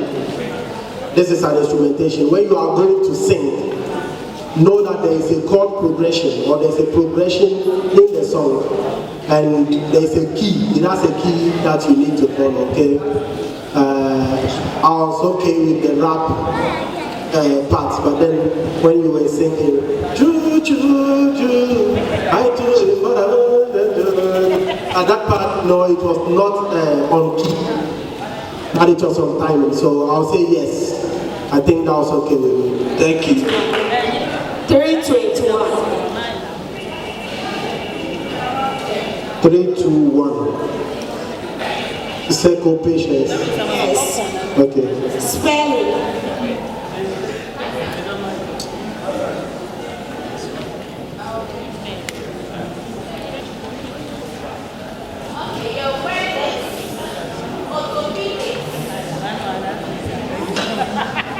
this is an instrumentation. When you are going to sing, know that there is a chord progression or there is a progression in the song, and there is a key. It has a key that you need to follow, okay? I was okay with the rap part, but then when you were singing, choo choo choo, I do, at that part, no, it was not on key, but it was on timing. So I'll say yes. I think that was okay with me. Thank you. 321. 3, 2, 1. Circle patience. Yes. Okay. Spelling.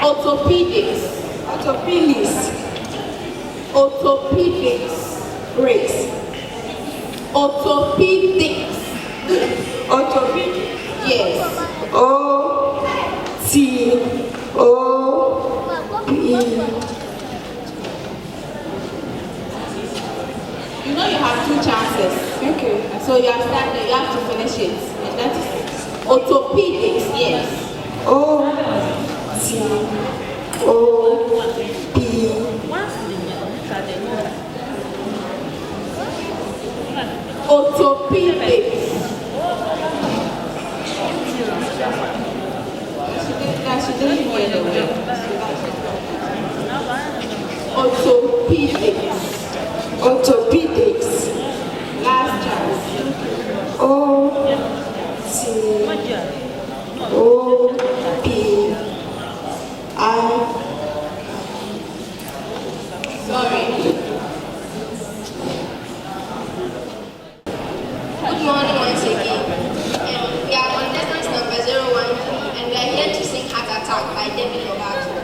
Orthopedics. Orthopedics. Orthopedics. Race. Orthopedics. Orthopedics. Yes. O-T-O-P. You know you have 2 chances. Okay. So you have started, you have to finish it. And that is orthopedics, yes. Orthopedics. She didn't hear the word. Orthopedics. Orthopedics. Last chance. Sorry. Good morning once again. We are contestants number 013 and we are here to sing Heart Attack by David Lovato.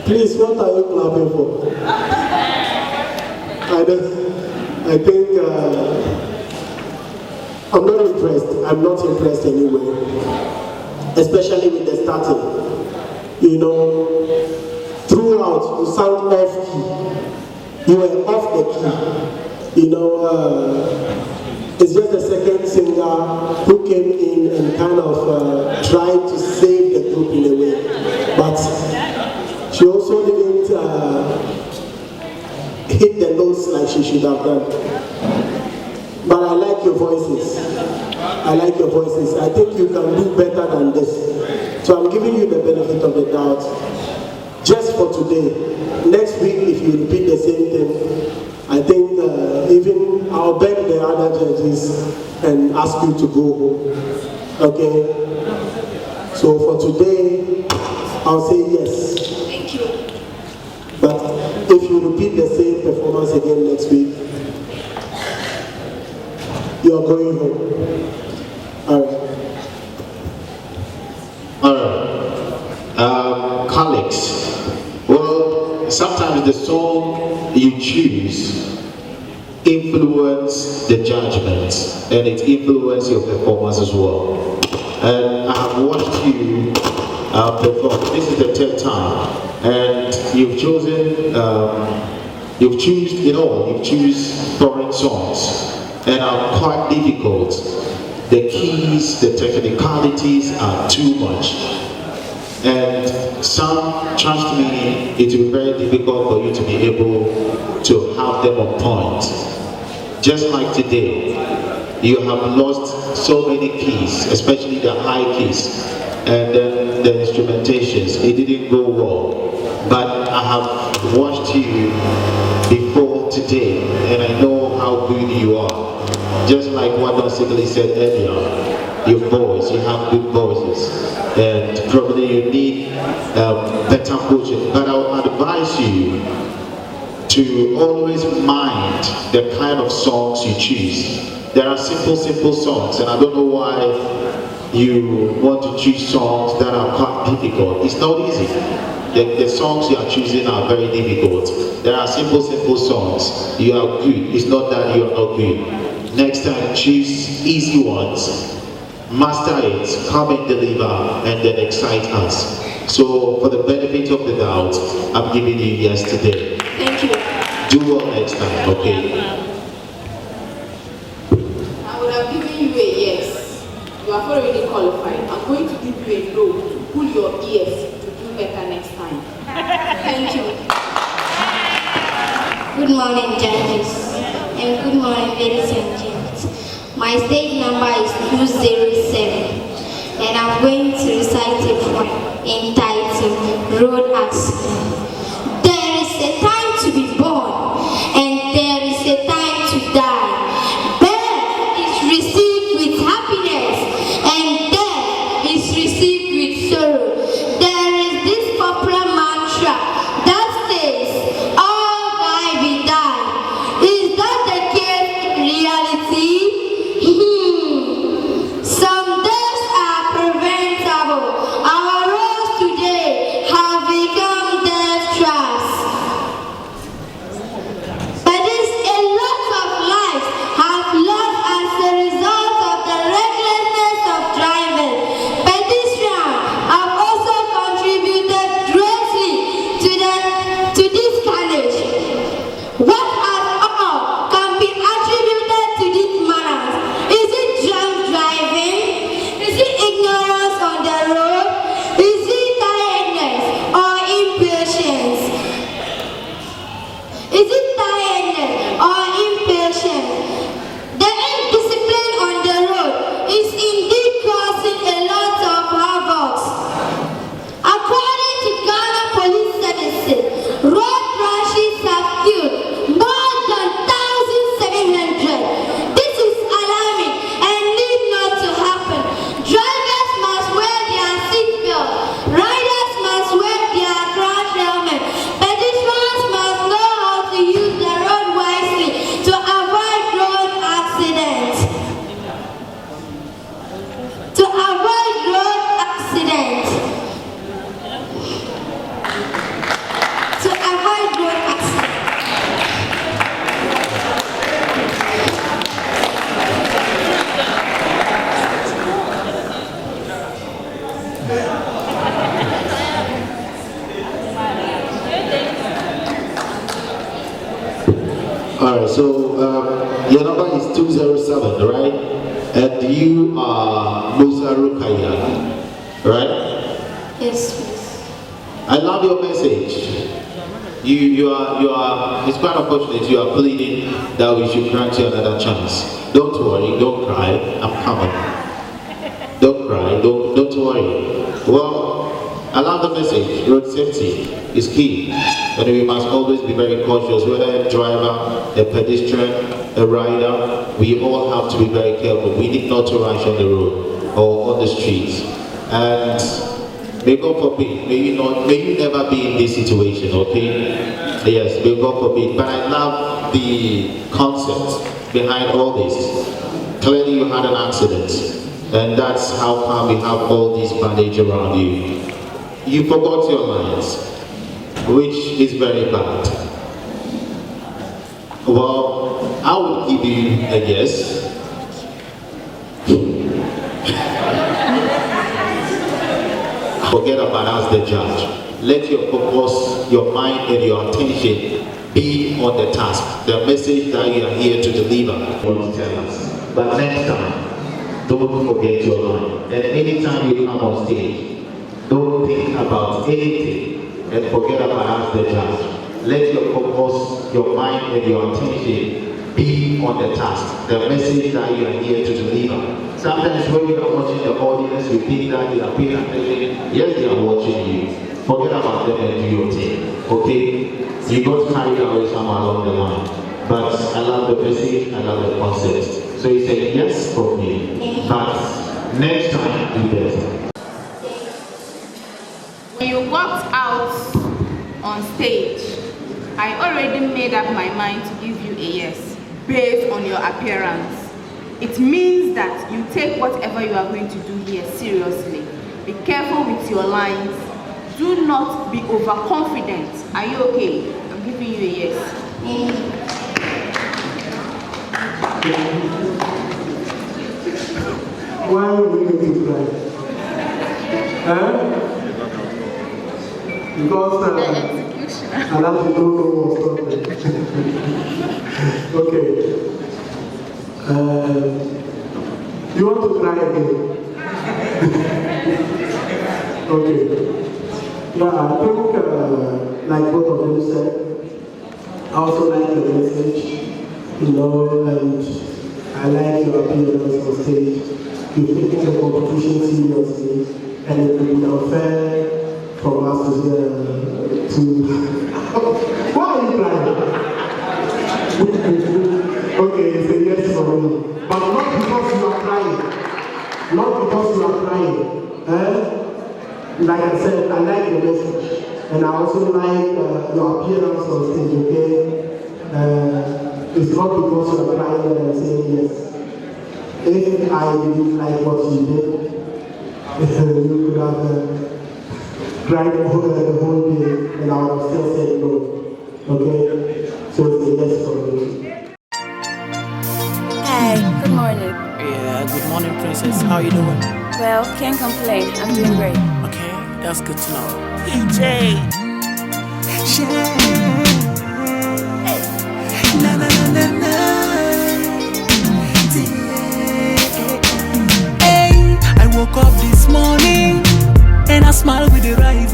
Please, what are you clapping for? I think I'm not impressed. I'm not impressed anyway. Especially with the starting. You know, throughout, you sound off key. You were off the key. You know, it's just the second singer who came in and kind of tried to save the group in a way. But she also didn't hit the notes like she should have done. But I like your voices. I like your voices. I think you can do better than this. So I'm giving you the benefit of the doubt. Just for today. Next week, if you repeat the same thing, I think even I'll beg the other judges and ask you to go home. Okay? So for today, I'll say yes. Thank you. But if you repeat the same performance again next week, you're going home. Alright. Alright. Colleagues. Well, sometimes the song you choose influence the judgment and it influences your performance as well. And I have watched you perform. This is the 10th time, and you've chosen foreign songs, and are quite difficult. The keys, the technicalities are too much. And some, trust me, it will be very difficult for you to be able to have them on point. Just like today, you have lost so many keys, especially the high keys, and then the instrumentations. It didn't go well. But I have watched you before today, and I know how good you are. Just like what Don Sigley said earlier, your voice, you have good voices, and probably you need better coaching. But I would advise you to always mind the kind of songs you choose. There are simple songs, and I don't know why you want to choose songs that are quite difficult. It's not easy. The songs you are choosing are very difficult. There are simple songs. You are good. It's not that you are not good. Next time, choose easy ones, master it, come and deliver, and then excite us. So, for the benefit of the doubt, I'm giving you yes today. Thank you. Do well next time, okay? I would have given you a yes. You have already qualified. I'm going to give you a no to pull your ears to do better next time. Thank you. Good morning, judges, and good morning, ladies and gents. My stage number is 207, and I'm going to recite a poem entitled Road Accident. There is a time to be born, and there is a time to die. Birth is received with happiness, and death is received with sorrow. There is this popular mantra that says, all die be die. Is that the case in reality? Some deaths are preventable. Our roads today have become death traps. Alright, so your number is 207, right? And you are Musa Rukaya, right? Yes, please. I love your message. You are, it's quite unfortunate you are pleading that we should grant you another chance. Don't worry, don't cry, I'm coming. Don't cry, don't worry. Well, I love the message. Road safety is key. And we must always be very cautious, whether a driver, a pedestrian, a rider, we all have to be very careful. We need not to rush on the road or on the streets. And may God forbid, may you never be in this situation, okay? Yes, may God forbid. But I love the concept behind all this. Clearly you had an accident, and that's how come we have all this bandage around you. You forgot your lines, which is very bad. Well, I will give you a yes. Forget about us, the judge. Let your focus, your mind, and your attention be on the task, the message that you are here to deliver. But next time, don't forget your line. And anytime you come on stage, don't think about anything and forget about us, the judge. Let your focus, your mind, and your attention be on the task, the message that you are here to deliver. Sometimes when you are watching the audience, you think that they are paying attention. Yes, they are watching you. Forget about them and do your thing. Okay? You got carried away somewhere along the line. But I love the message, I love the concept. So you say yes for me. But next time, do better. When you walked out on stage, I already made up my mind to give you a yes, based on your appearance. It means that you take whatever you are going to do here seriously. Be careful with your lines. Do not be overconfident. Are you okay? I'm giving you a yes. Why are we going to cry? Because I love to know what's okay. You want to cry again? Okay. Yeah, I think like both of them said, I also like your message, and I like your appearance on stage. You're taking the competition seriously, and it would be unfair for us to why are you crying? Okay, it's a yes for me. But not because you are crying. Not because you are crying. Like I said, I like your message. And I also like your appearance on stage, okay? It's not because you are crying that I'm saying yes. If I didn't like what you did, you could have cried the whole day, and I would have still said no. Okay? So it's a yes for me. Hi, good morning. Yeah, good morning, princess. How you doing? Well, can't complain. I'm doing great. Okay, that's good to know. PJ! Na na na na na. Hey, I woke up this morning and I smile with the right